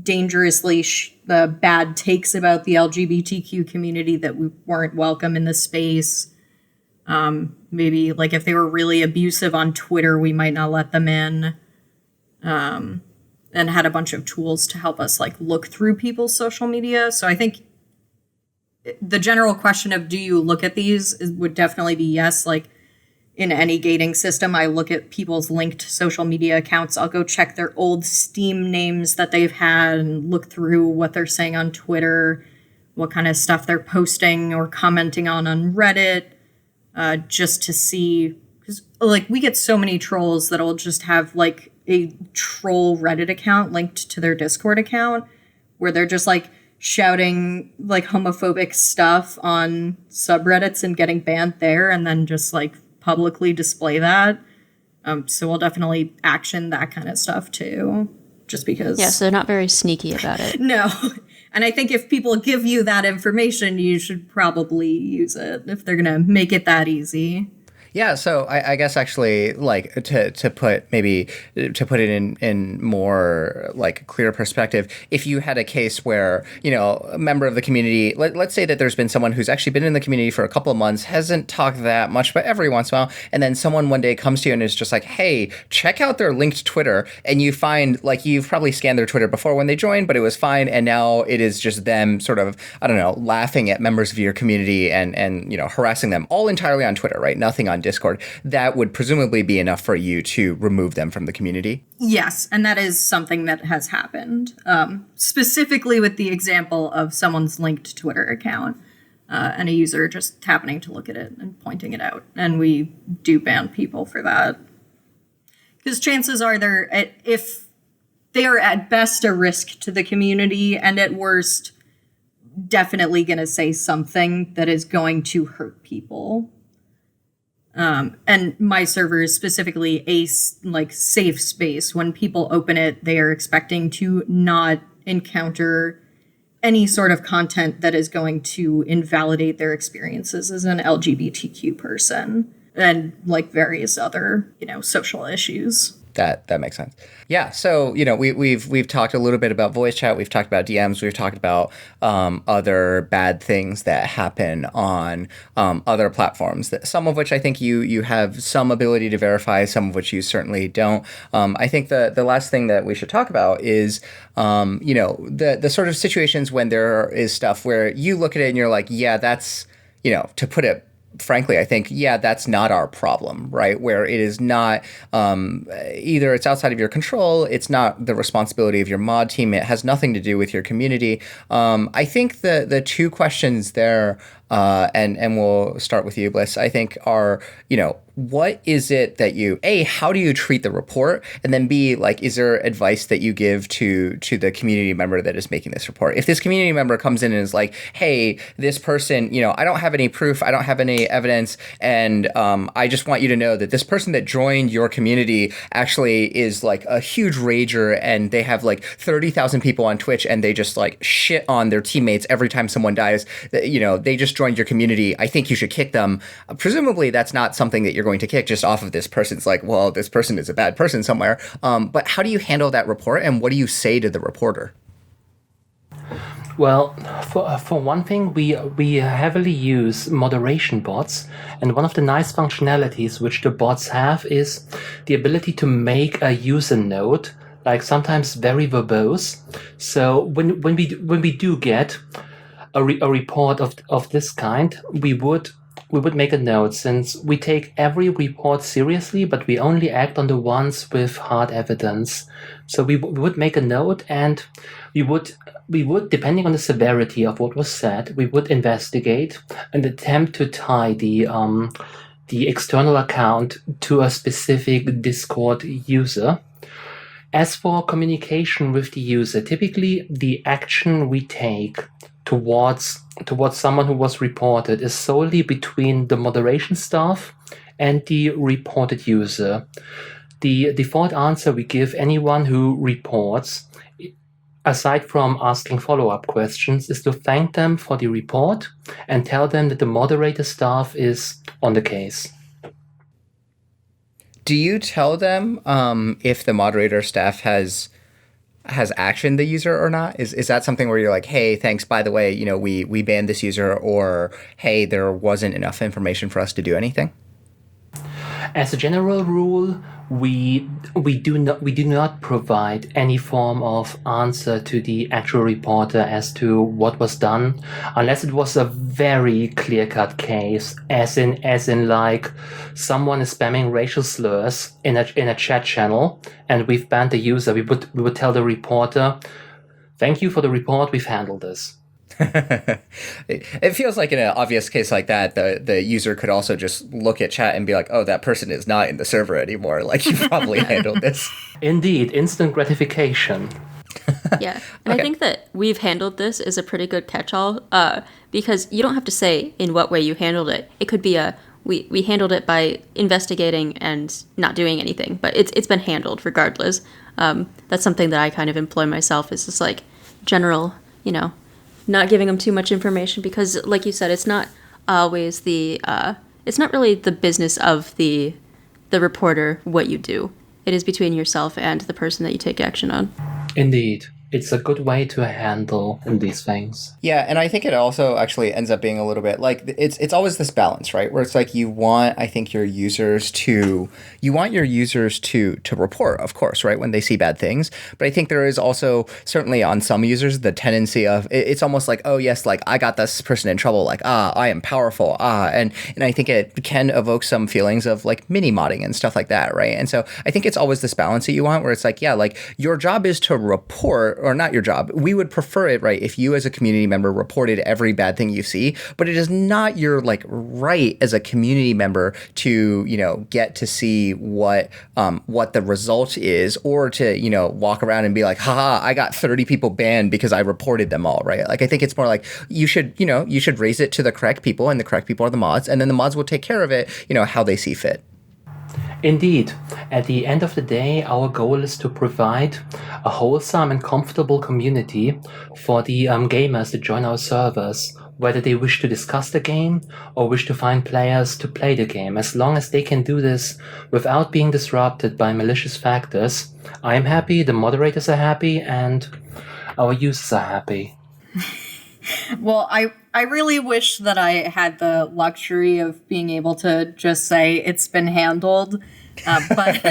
dangerously bad takes about the LGBTQ community that we weren't welcome in the space. Maybe like if they were really abusive on Twitter, we might not let them in. And had a bunch of tools to help us like look through people's social media. So I think the general question of do you look at these would definitely be yes. Like in any gating system, I look at people's linked social media accounts. I'll go check their old Steam names that they've had and look through what they're saying on Twitter, what kind of stuff they're posting or commenting on Reddit, just to see, because like we get so many trolls that'll just have like a troll Reddit account linked to their Discord account where they're just like shouting like homophobic stuff on subreddits and getting banned there and then just like publicly display that. So we'll definitely action that kind of stuff too, just because.
Yeah, so they're not very sneaky about it.
No. And I think if people give you that information, you should probably use it if they're going to make it that easy.
Yeah, so I guess actually, like, to put it in more like clear perspective, if you had a case where, you know, a member of the community, let's say that there's been someone who's actually been in the community for a couple of months, hasn't talked that much, but every once in a while, and then someone one day comes to you and is just like, hey, check out their linked Twitter, and you find, like, you've probably scanned their Twitter before when they joined, but it was fine, and now it is just them sort of, I don't know, laughing at members of your community and you know, harassing them all entirely on Twitter, right? Nothing on Discord. That would presumably be enough for you to remove them from the community.
Yes, and that is something that has happened, specifically with the example of someone's linked Twitter account and a user just happening to look at it and pointing it out. And we do ban people for that. Because chances are if they are at best a risk to the community and at worst definitely going to say something that is going to hurt people. And my server is specifically a like safe space. When people open it, they are expecting to not encounter any sort of content that is going to invalidate their experiences as an LGBTQ person and like various other, you know, social issues.
That makes sense. Yeah. So, you know, we've talked a little bit about voice chat. We've talked about DMs. We've talked about other bad things that happen on other platforms. Some of which I think you have some ability to verify. Some of which you certainly don't. I think the last thing that we should talk about is, you know, the sort of situations when there is stuff where you look at it and you're like, yeah, that's, you know, to put it frankly, I think, yeah, that's not our problem, right? Where it is not, either it's outside of your control, it's not the responsibility of your mod team, it has nothing to do with your community. I think the two questions there and we'll start with you, Bliss, I think are, what is it that you, A, how do you treat the report? And then B, like, is there advice that you give to the community member that is making this report? If this community member comes in and is like, hey, this person, I don't have any proof, I don't have any evidence, and I just want you to know that this person that joined your community actually is like a huge rager, and they have like 30,000 people on Twitch, and they just like shit on their teammates every time someone dies. They just joined your community. I think you should kick them. Presumably that's not something that you're going to kick just off of this person's like, well, this person is a bad person somewhere. But how do you handle that report, and what do you say to the reporter?
Well, for one thing, we heavily use moderation bots, and one of the nice functionalities which the bots have is the ability to make a user note, like sometimes very verbose. So when we do get a report of this kind, we would make a note, since we take every report seriously, but we only act on the ones with hard evidence. So we would make a note, and we would, depending on the severity of what was said, we would investigate and attempt to tie the external account to a specific Discord user. As for communication with the user, typically the action we take towards someone who was reported is solely between the moderation staff and the reported user. The default answer we give anyone who reports, aside from asking follow-up questions, is to thank them for the report and tell them that the moderator staff is on the case.
Do you tell them if the moderator staff has actioned the user or not? Is that something where you're like, hey, thanks, by the way, we banned this user, or hey, there wasn't enough information for us to do anything?
As a general rule, we do not provide any form of answer to the actual reporter as to what was done, unless it was a very clear-cut case, as in like someone is spamming racial slurs in a chat channel, and we've banned the user. We would tell the reporter, "Thank you for the report. We've handled this."
It feels like in an obvious case like that, the user could also just look at chat and be like, oh, that person is not in the server anymore. Like, you probably handled this.
Indeed, instant gratification.
Yeah, and okay. I think that we've handled this is a pretty good catch-all, because you don't have to say in what way you handled it. It could be we handled it by investigating and not doing anything, but it's been handled regardless. That's something that I kind of employ myself, is just like general, not giving them too much information, because like you said, it's not always it's not really the business of the reporter what you do. It is between yourself and the person that you take action on.
Indeed. It's a good way to handle these things.
Yeah, and I think it also actually ends up being a little bit like it's always this balance, right? Where it's like you want your users to report, of course, right, when they see bad things. But I think there is also certainly on some users the tendency of it's almost like, oh yes, like I got this person in trouble, like I am powerful, and I think it can evoke some feelings of like mini modding and stuff like that, right? And so I think it's always this balance that you want, where it's like, yeah, like your job is to report. Or not your job. We would prefer it, right, if you as a community member reported every bad thing you see, but it is not your like right as a community member to, get to see what the result is, or to, walk around and be like, haha, I got 30 people banned because I reported them all, right? Like, I think it's more like you should raise it to the correct people, and the correct people are the mods, and then the mods will take care of it, how they see fit.
Indeed. At the end of the day, our goal is to provide a wholesome and comfortable community for the gamers that join our servers, whether they wish to discuss the game or wish to find players to play the game. As long as they can do this without being disrupted by malicious factors, I am happy, the moderators are happy, and our users are happy.
Well, I really wish that I had the luxury of being able to just say it's been handled, but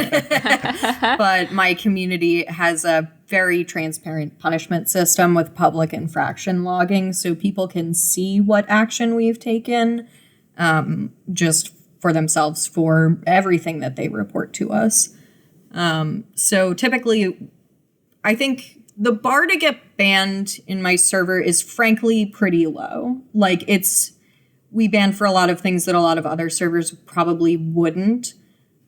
but my community has a very transparent punishment system with public infraction logging, so people can see what action we've taken just for themselves for everything that they report to us. So typically, I think the bar to get banned in my server is frankly pretty low. Like, it's we ban for a lot of things that a lot of other servers probably wouldn't.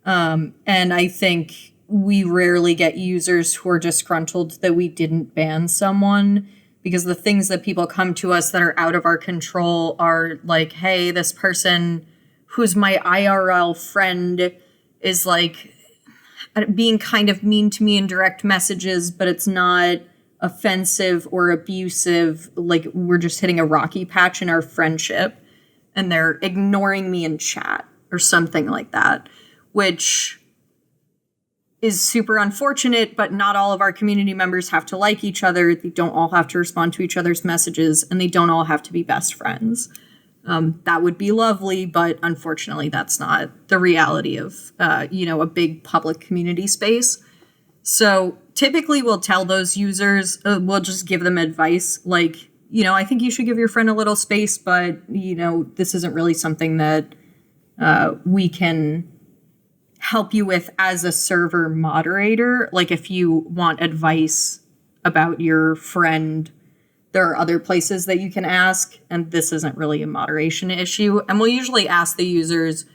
And I think we rarely get users who are disgruntled that we didn't ban someone, because the things that people come to us that are out of our control are like, hey, this person who's my IRL friend is like being kind of mean to me in direct messages, but it's not offensive or abusive. Like, we're just hitting a rocky patch in our friendship and they're ignoring me in chat or something like that, which is super unfortunate, but not all of our community members have to like each other. They don't all have to respond to each other's messages, and they don't all have to be best friends. That would be lovely, but unfortunately that's not the reality of, a big public community space. So typically we'll tell those users, we'll just give them advice like, I think you should give your friend a little space, but, this isn't really something that we can help you with as a server moderator. Like, if you want advice about your friend, there are other places that you can ask, and this isn't really a moderation issue. And we'll usually ask the users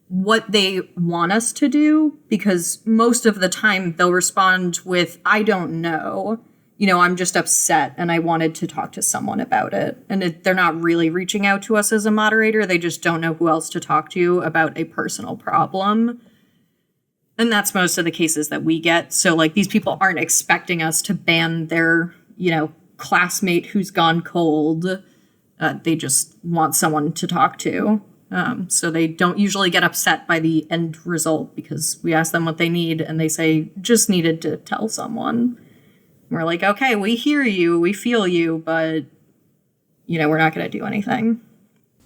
what they want us to do, because most of the time they'll respond with, I don't know. I'm just upset and I wanted to talk to someone about it. And they're not really reaching out to us as a moderator. They just don't know who else to talk to about a personal problem. And that's most of the cases that we get. So, like, these people aren't expecting us to ban their, classmate who's gone cold. They just want someone to talk to. So they don't usually get upset by the end result, because we ask them what they need and they say, just needed to tell someone. We're like, okay, we hear you, we feel you, but, we're not going to do anything.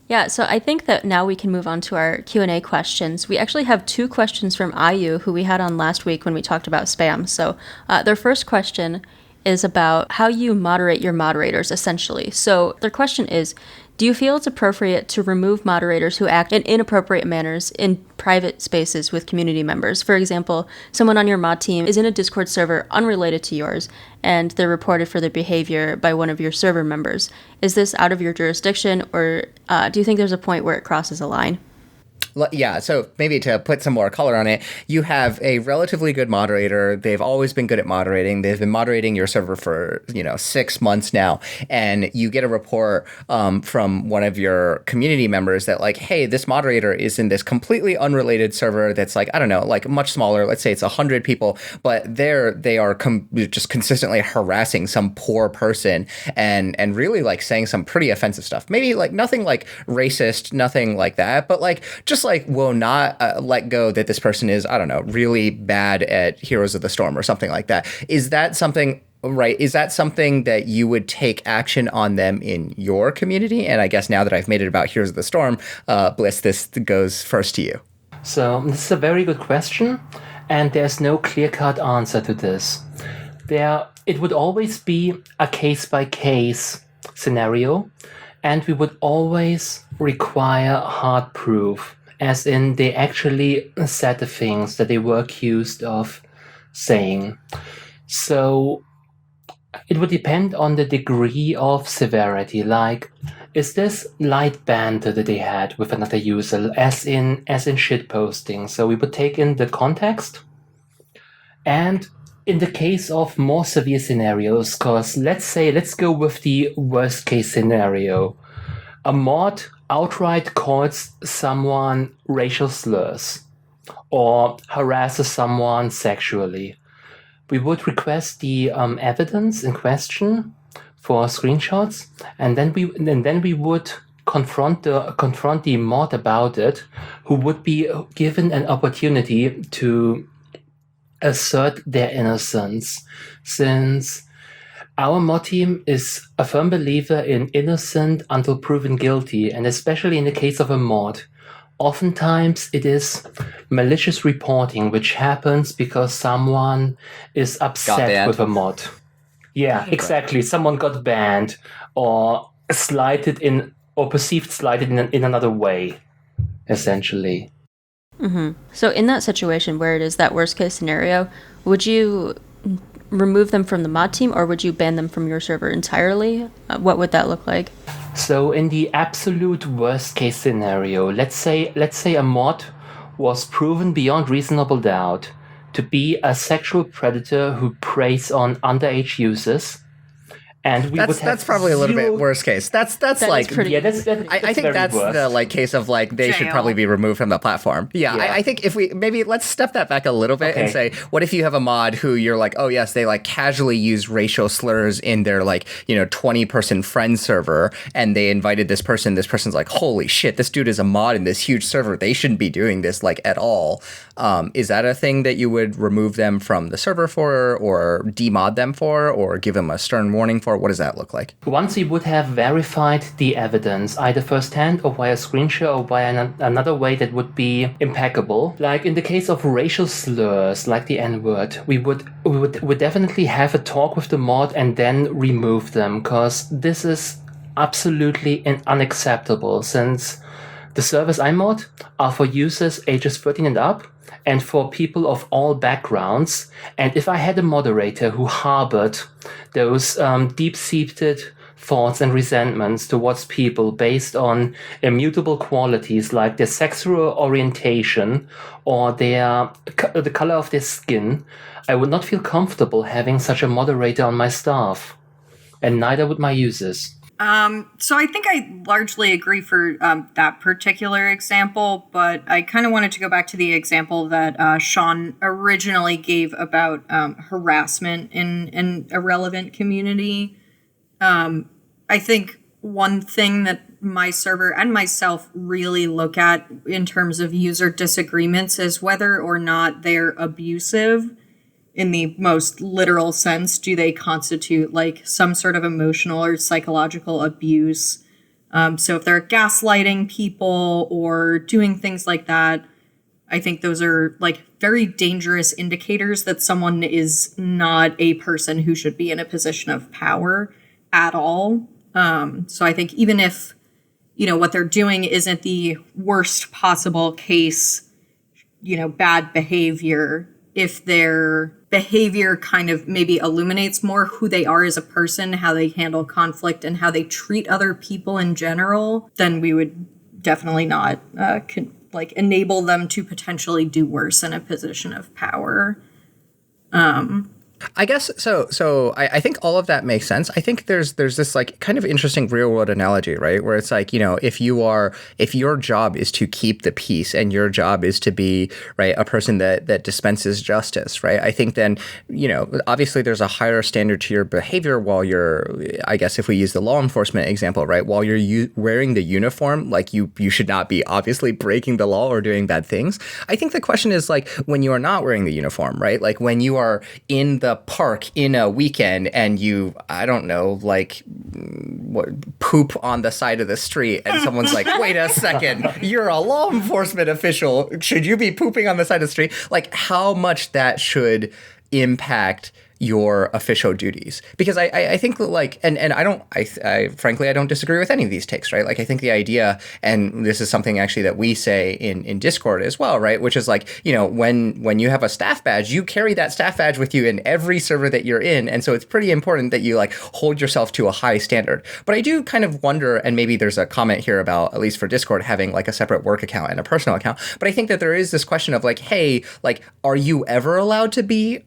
Yeah, so I think that now we can move on to our Q&A questions. We actually have 2 questions from IU, who we had on last week when we talked about spam. So their first question is about how you moderate your moderators, essentially. So their question is, do you feel it's appropriate to remove moderators who act in inappropriate manners in private spaces with community members? For example, someone on your mod team is in a Discord server unrelated to yours, and they're reported for their behavior by one of your server members. Is this out of your jurisdiction, or do you think there's a point where it crosses a line?
Yeah, so maybe to put some more color on it, you have a relatively good moderator. They've always been good at moderating. They've been moderating your server for, 6 months now. And you get a report from one of your community members that, like, hey, this moderator is in this completely unrelated server that's, like, I don't know, like much smaller. Let's say it's 100 people, but they are just consistently harassing some poor person and really, like, saying some pretty offensive stuff. Maybe, like, nothing like racist, nothing like that, but, like, just like will not let go that this person is, I don't know, really bad at Heroes of the Storm or something like that. Is that something, right? Is that something that you would take action on them in your community? And I guess now that I've made it about Heroes of the Storm, Bliss, this goes first to you.
So this is a very good question, and there's no clear-cut answer to this. It would always be a case-by-case scenario, and we would always require hard proof, as in they actually said the things that they were accused of saying. So it would depend on the degree of severity. Like, is this light banter that they had with another user, as in shitposting? So we would take in the context. And in the case of more severe scenarios, because let's go with the worst case scenario. A mod outright calls someone racial slurs or harasses someone sexually. We would request the evidence in question for screenshots, and then we would confront the mod about it, who would be given an opportunity to assert their innocence, since our mod team is a firm believer in innocent until proven guilty, and especially in the case of a mod, oftentimes it is malicious reporting, which happens because someone is upset with a mod. Yeah, exactly. Someone got banned or slighted in, or perceived slighted in another way, essentially.
Mm-hmm. So in that situation where it is that worst case scenario, would you remove them from the mod team, or would you ban them from your server entirely? What would that look like?
So in the absolute worst case scenario, let's say a mod was proven beyond reasonable doubt to be a sexual predator who preys on underage users. And we would have
that's probably a little bit worst case. That's like
pretty.
Yeah, that's
I think
very
that's
worst.
the like case of like they should
Jail.
probably be removed from the platform. Yeah,
Yeah.
I think if we maybe let's step that back a little bit and
Okay.
say, what if you have a mod who you're like, oh yes, they like casually use racial slurs in their like 20-person friend server, and they invited this person. This person's like, holy shit, this dude is a mod in this huge server. They shouldn't be doing this like at all. Is that a thing that you would remove them from the server for, or demod them for, or give them a stern warning for? What does that look like?
Once we would have verified the evidence, either firsthand or via screenshot or via another way that would be impeccable, like in the case of racial slurs, like the N-word, we would definitely have a talk with the mod and then remove them, because this is absolutely unacceptable, since the servers I mod are for users ages 13 and up, and for people of all backgrounds. And if I had a moderator who harbored those deep-seated thoughts and resentments towards people based on immutable qualities like their sexual orientation or the color of their skin, I would not feel comfortable having such a moderator on my staff, and neither would my users.
So I think I largely agree for that particular example, but I kind of wanted to go back to the example that Sean originally gave about harassment in an irrelevant community. I think one thing that my server and myself really look at in terms of user disagreements is whether or not they're abusive. In the most literal sense, do they constitute like some sort of emotional or psychological abuse? So if they're gaslighting people or doing things like that, I think those are like very dangerous indicators that someone is not a person who should be in a position of power at all. So I think even if, what they're doing isn't the worst possible case, bad behavior, if their behavior kind of maybe illuminates more who they are as a person, how they handle conflict, and how they treat other people in general, then we would definitely not enable them to potentially do worse in a position of power.
I guess so. I think all of that makes sense. I think there's this like kind of interesting real world analogy, right? Where it's like, if your job is to keep the peace and your job is to be a person that dispenses justice, right? I think then, obviously there's a higher standard to your behavior while you're, I guess if we use the law enforcement example, right? While you're wearing the uniform, like you should not be obviously breaking the law or doing bad things. I think the question is like when you are not wearing the uniform, right? Like when you are in the park in a weekend and you, I don't know, poop on the side of the street and someone's like, wait a second, you're a law enforcement official. Should you be pooping on the side of the street? Like how much that should impact your official duties, because I think that like and I frankly I don't disagree with any of these takes, right? Like I think the idea, and this is something actually that we say in Discord as well, right? Which is like, when you have a staff badge, you carry that staff badge with you in every server that you're in, and so it's pretty important that you like hold yourself to a high standard. But I do kind of wonder, and maybe there's a comment here about, at least for Discord, having like a separate work account and a personal account, but I think that there is this question of like, hey, like are you ever allowed to be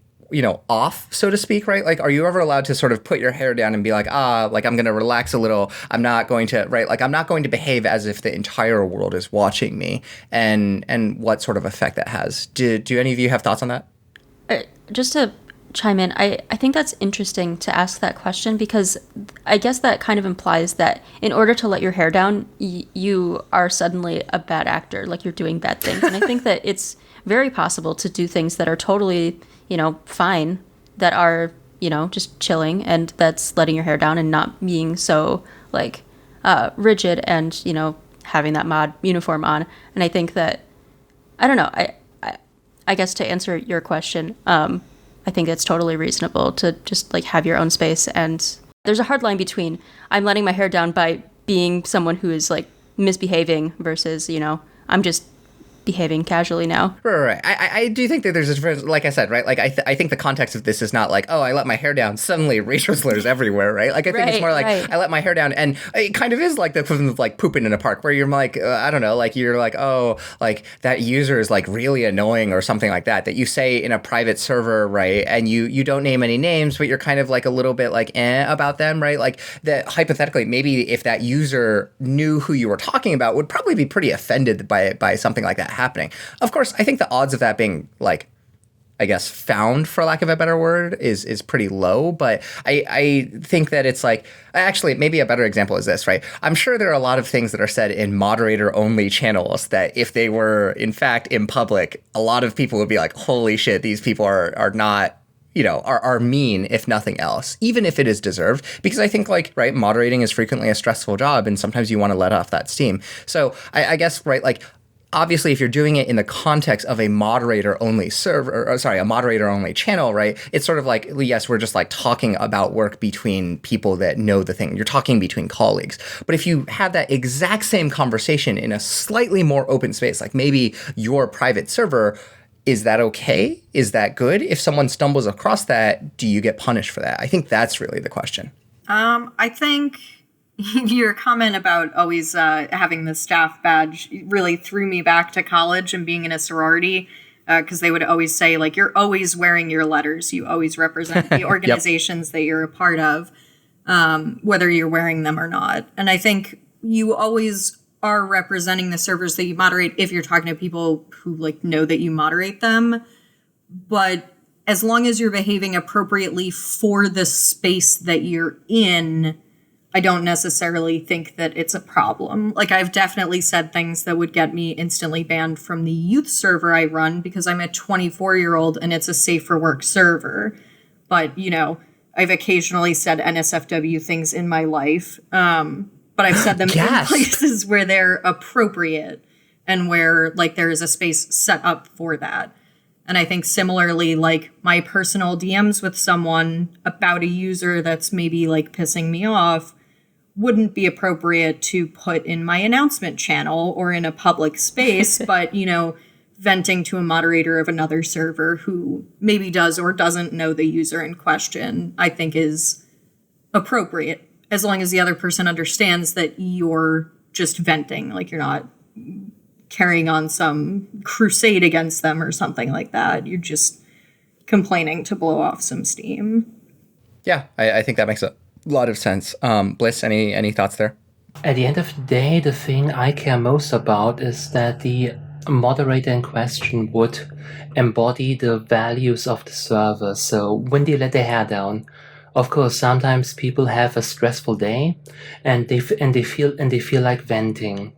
off, so to speak, right? Like, are you ever allowed to sort of put your hair down and be like, like I'm going to relax a little. I'm not going to, right? Like, I'm not going to behave as if the entire world is watching me, and what sort of effect that has. Do any of you have thoughts on that?
Just to chime in, I think that's interesting to ask that question, because I guess that kind of implies that in order to let your hair down, you are suddenly a bad actor, like you're doing bad things. And I think that it's very possible to do things that are totally fine, that are, just chilling, and that's letting your hair down and not being so like rigid and, having that mod uniform on. And I think that, I don't know, I guess to answer your question, I think it's totally reasonable to just like have your own space. And there's a hard line between I'm letting my hair down by being someone who is like misbehaving versus, I'm just behaving casually now.
Right. I do think that there's a difference, like I said, right? Like, I think the context of this is not like, oh, I let my hair down, suddenly racial slurs everywhere, right? Like, I think it's more like, I let my hair down, and it kind of is like the equivalent of, like, pooping in a park, where you're like, I don't know, like, you're like, oh, like, that user is, like, really annoying or something like that you say in a private server, right? And you don't name any names, but you're kind of, like, a little bit, like, about them, right? Like, that hypothetically, maybe if that user knew who you were talking about, would probably be pretty offended by something like that happening. Of course, I think the odds of that being, like, I guess, found, for lack of a better word, is pretty low. But I think that it's like, actually, maybe a better example is this, right? I'm sure there are a lot of things that are said in moderator-only channels that if they were, in fact, in public, a lot of people would be like, holy shit, these people are not, you know, are mean, if nothing else, even if it is deserved. Because I think, like, right, moderating is frequently a stressful job, and sometimes you want to let off that steam. So I guess, right, like, obviously, if you're doing it in the context of a moderator-only server, a moderator-only channel, right, it's sort of like, yes, we're just like talking about work between people that know the thing. You're talking between colleagues. But if you have that exact same conversation in a slightly more open space, like maybe your private server, is that okay? Is that good? If someone stumbles across that, do you get punished for that? I think that's really the question.
I think your comment about always having the staff badge really threw me back to college and being in a sorority, because they would always say, like, you're always wearing your letters. You always represent the organizations that you're a part of, whether you're wearing them or not. And I think you always are representing the servers that you moderate if you're talking to people who, like, know that you moderate them. But as long as you're behaving appropriately for the space that you're in, I don't necessarily think that it's a problem. Like, I've definitely said things that would get me instantly banned from the youth server I run because I'm a 24-year-old and it's a safe for work server. But, you know, I've occasionally said NSFW things in my life, but I've said them in places where they're appropriate and where, like, there is a space set up for that. And I think similarly, like, my personal DMs with someone about a user that's maybe, like, pissing me off wouldn't be appropriate to put in my announcement channel or in a public space, but, you know, venting to a moderator of another server who maybe does or doesn't know the user in question, I think is appropriate, as long as the other person understands that you're just venting, like you're not carrying on some crusade against them or something like that. You're just complaining to blow off some steam.
Yeah, I think that makes a lot of sense. Bliss, any thoughts there?
At the end of the day, the thing I care most about is that the moderator in question would embody the values of the server. So when they let their hair down, of course, sometimes people have a stressful day, and they feel like venting,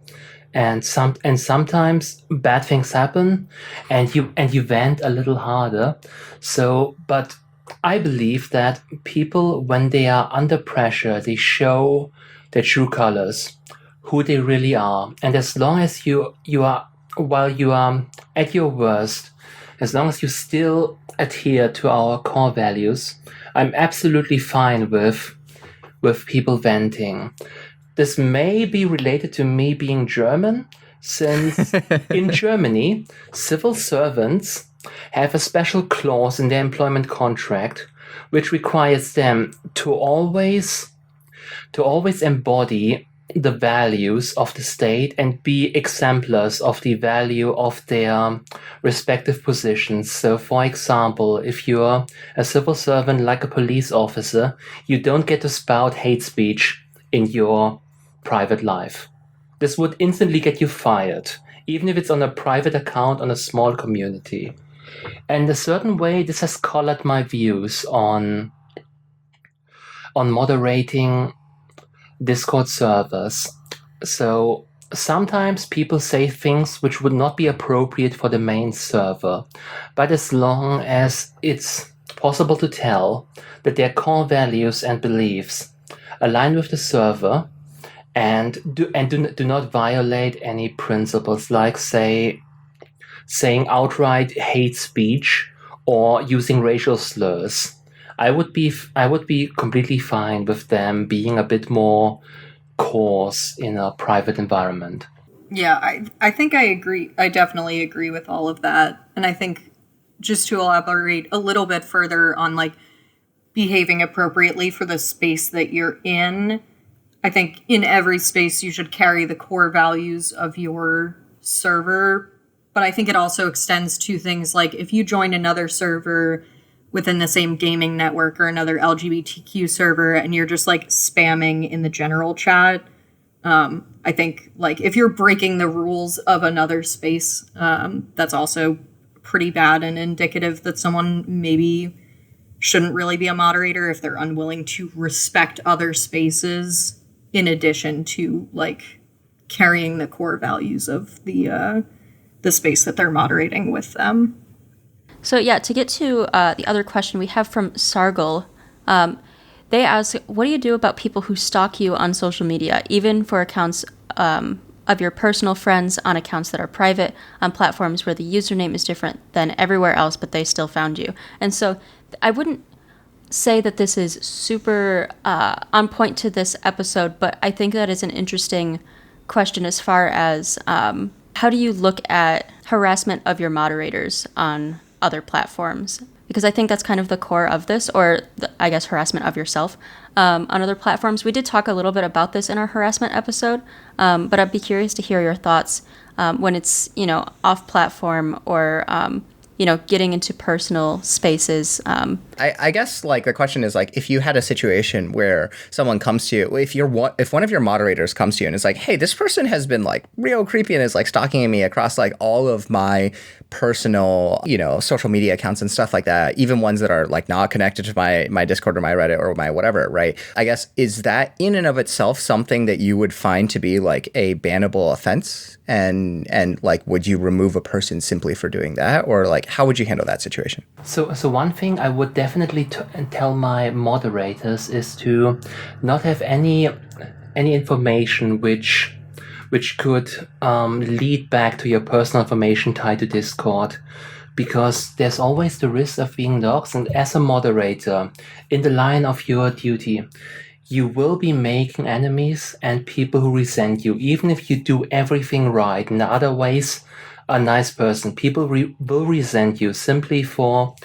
and sometimes bad things happen, and you vent a little harder. So, but I believe that people, when they are under pressure, they show their true colors, who they really are. And as long as you are, while you are at your worst, as long as you still adhere to our core values, I'm absolutely fine with people venting. This may be related to me being German, since in Germany, civil servants have a special clause in their employment contract which requires them to always embody the values of the state and be exemplars of the value of their respective positions. So, for example, if you're a civil servant like a police officer, you don't get to spout hate speech in your private life. This would instantly get you fired, even if it's on a private account on a small community. And in a certain way, this has colored my views on moderating Discord servers. So sometimes people say things which would not be appropriate for the main server, but as long as it's possible to tell that their core values and beliefs align with the server and do not violate any principles, like saying outright hate speech or using racial slurs, I would be completely fine with them being a bit more coarse in a private environment.
Yeah, I think I agree. I definitely agree with all of that. And I think just to elaborate a little bit further on like behaving appropriately for the space that you're in, I think in every space you should carry the core values of your server. But I think it also extends to things like if you join another server within the same gaming network or another LGBTQ server and you're just like spamming in the general chat, I think like if you're breaking the rules of another space, that's also pretty bad and indicative that someone maybe shouldn't really be a moderator if they're unwilling to respect other spaces in addition to like carrying the core values of the space that they're moderating with them.
So yeah, to get to the other question we have from Sargal, they ask, what do you do about people who stalk you on social media, even for accounts of your personal friends, on accounts that are private, on platforms where the username is different than everywhere else, but they still found you? And so I wouldn't say that this is super on point to this episode, but I think that is an interesting question as far as how do you look at harassment of your moderators on other platforms? Because I think that's kind of the core of this, or I guess harassment of yourself on other platforms. We did talk a little bit about this in our harassment episode, but I'd be curious to hear your thoughts when it's, off platform or, getting into personal spaces.
I guess like the question is like if you had a situation where someone comes to you, if one of your moderators comes to you and is like, hey, this person has been like real creepy and is like stalking me across like all of my personal, social media accounts and stuff like that, even ones that are like not connected to my Discord or my Reddit or my whatever, right? I guess, is that in and of itself something that you would find to be like a bannable offense? And like, would you remove a person simply for doing that? Or like, how would you handle that situation?
So one thing I would definitely tell my moderators is to not have any information which could lead back to your personal information tied to Discord, because there's always the risk of being doxxed. And as a moderator, in the line of your duty, you will be making enemies and people who resent you, even if you do everything right. In other ways, a nice person, people will resent you simply for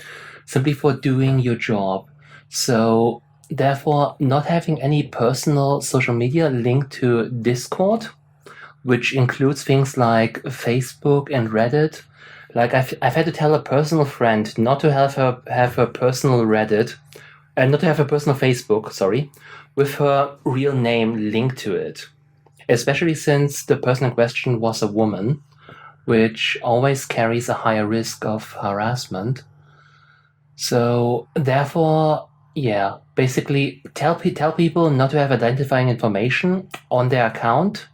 doing your job. So therefore, not having any personal social media linked to Discord, which includes things like Facebook and Reddit. Like I've had to tell a personal friend not to have a personal Reddit and not to have a personal Facebook, with her real name linked to it. Especially since the person in question was a woman, which always carries a higher risk of harassment. So therefore, yeah, basically tell people not to have identifying information on their account,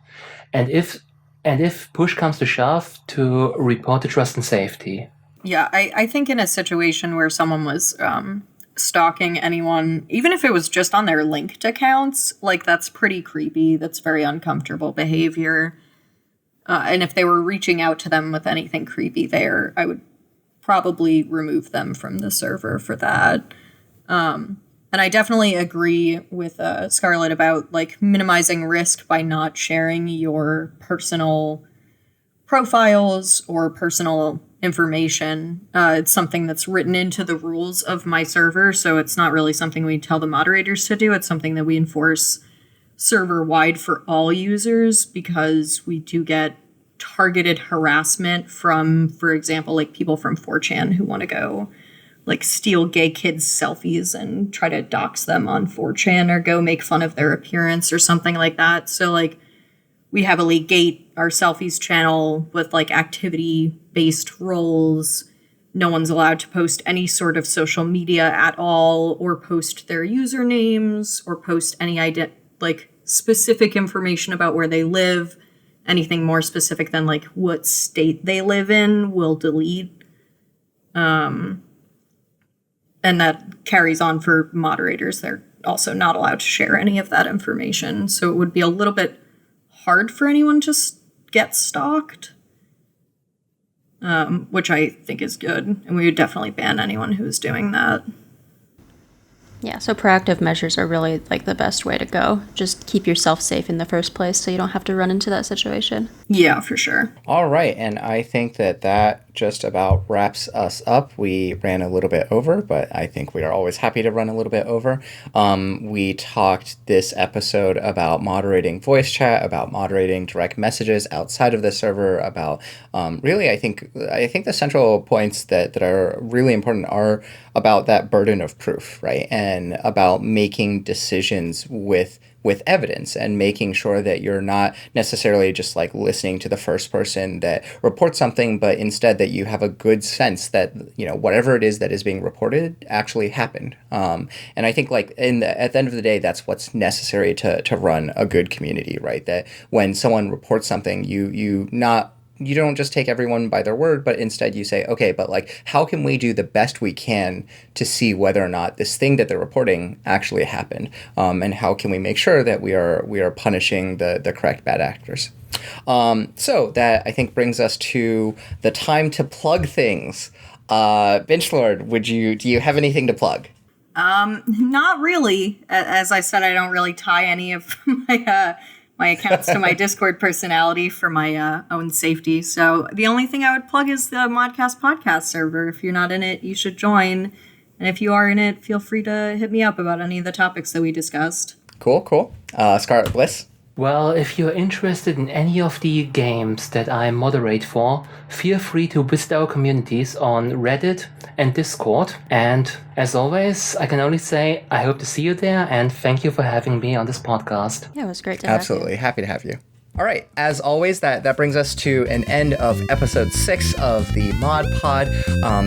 and if push comes to shove, to report to trust and safety.
Yeah, I think in a situation where someone was stalking anyone, even if it was just on their linked accounts, like that's pretty creepy. That's very uncomfortable behavior. And if they were reaching out to them with anything creepy there, I would probably remove them from the server for that. And I definitely agree with Scarlett about like minimizing risk by not sharing your personal profiles or personal information. It's something that's written into the rules of my server, so it's not really something we tell the moderators to do. It's something that we enforce server-wide for all users, because we do get targeted harassment from, for example, like people from 4chan who want to go like steal gay kids' selfies and try to dox them on 4chan or go make fun of their appearance or something like that. So like we heavily gate our selfies channel with like activity-based roles. No one's allowed to post any sort of social media at all, or post their usernames, or post any like specific information about where they live. Anything more specific than like what state they live in, we'll delete. And that carries on for moderators. They're also not allowed to share any of that information. So it would be a little bit hard for anyone to get stalked, which I think is good. And we would definitely ban anyone who is doing that.
Yeah, so proactive measures are really like the best way to go. Just keep yourself safe in the first place so you don't have to run into that situation.
Yeah, for sure.
All right, and I think that just about wraps us up. We ran a little bit over, but I think we are always happy to run a little bit over. We talked this episode about moderating voice chat, about moderating direct messages outside of the server, about really, I think the central points that are really important are about that burden of proof, right? And about making decisions with evidence and making sure that you're not necessarily just like listening to the first person that reports something, but instead that you have a good sense that, you know, whatever it is that is being reported actually happened. And I think like at the end of the day, that's what's necessary to run a good community, right? That when someone reports something, you don't just take everyone by their word, but instead you say, okay, but like, how can we do the best we can to see whether or not this thing that they're reporting actually happened? And how can we make sure that we are punishing the correct bad actors? So that I think brings us to the time to plug things. Binchlord, do you have anything to plug?
Not really. As I said, I don't really tie any of my accounts to my Discord personality for my own safety. So the only thing I would plug is the Modcast Podcast server. If you're not in it, you should join. And if you are in it, feel free to hit me up about any of the topics that we discussed.
Cool. ScarletBliss?
Well, if you're interested in any of the games that I moderate for, feel free to visit our communities on Reddit and Discord. And as always, I can only say I hope to see you there, and thank you for having me on this podcast.
Yeah, it was great to have you.
Absolutely. Happy to have you. All right, as always, that brings us to an end of episode 6 of the Mod Pod.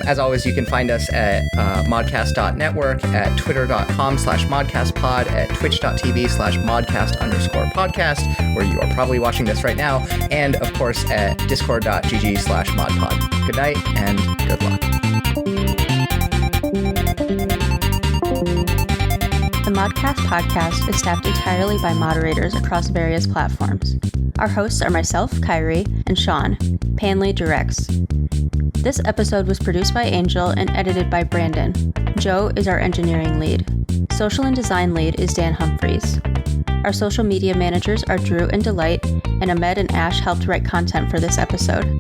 As always, you can find us at modcast.network, at twitter.com/modcastpod, at twitch.tv/modcast_podcast, where you are probably watching this right now, and of course at discord.gg/modpod. Good night and good luck.
The Modcast Podcast is staffed entirely by moderators across various platforms. Our hosts are myself, Kairi, and Sean. Panley directs. This episode was produced by Angel and edited by Brandon. Joe is our engineering lead. Social and design lead is Dan Humphreys. Our social media managers are Drew and Delight, and Ahmed and Ash helped write content for this episode.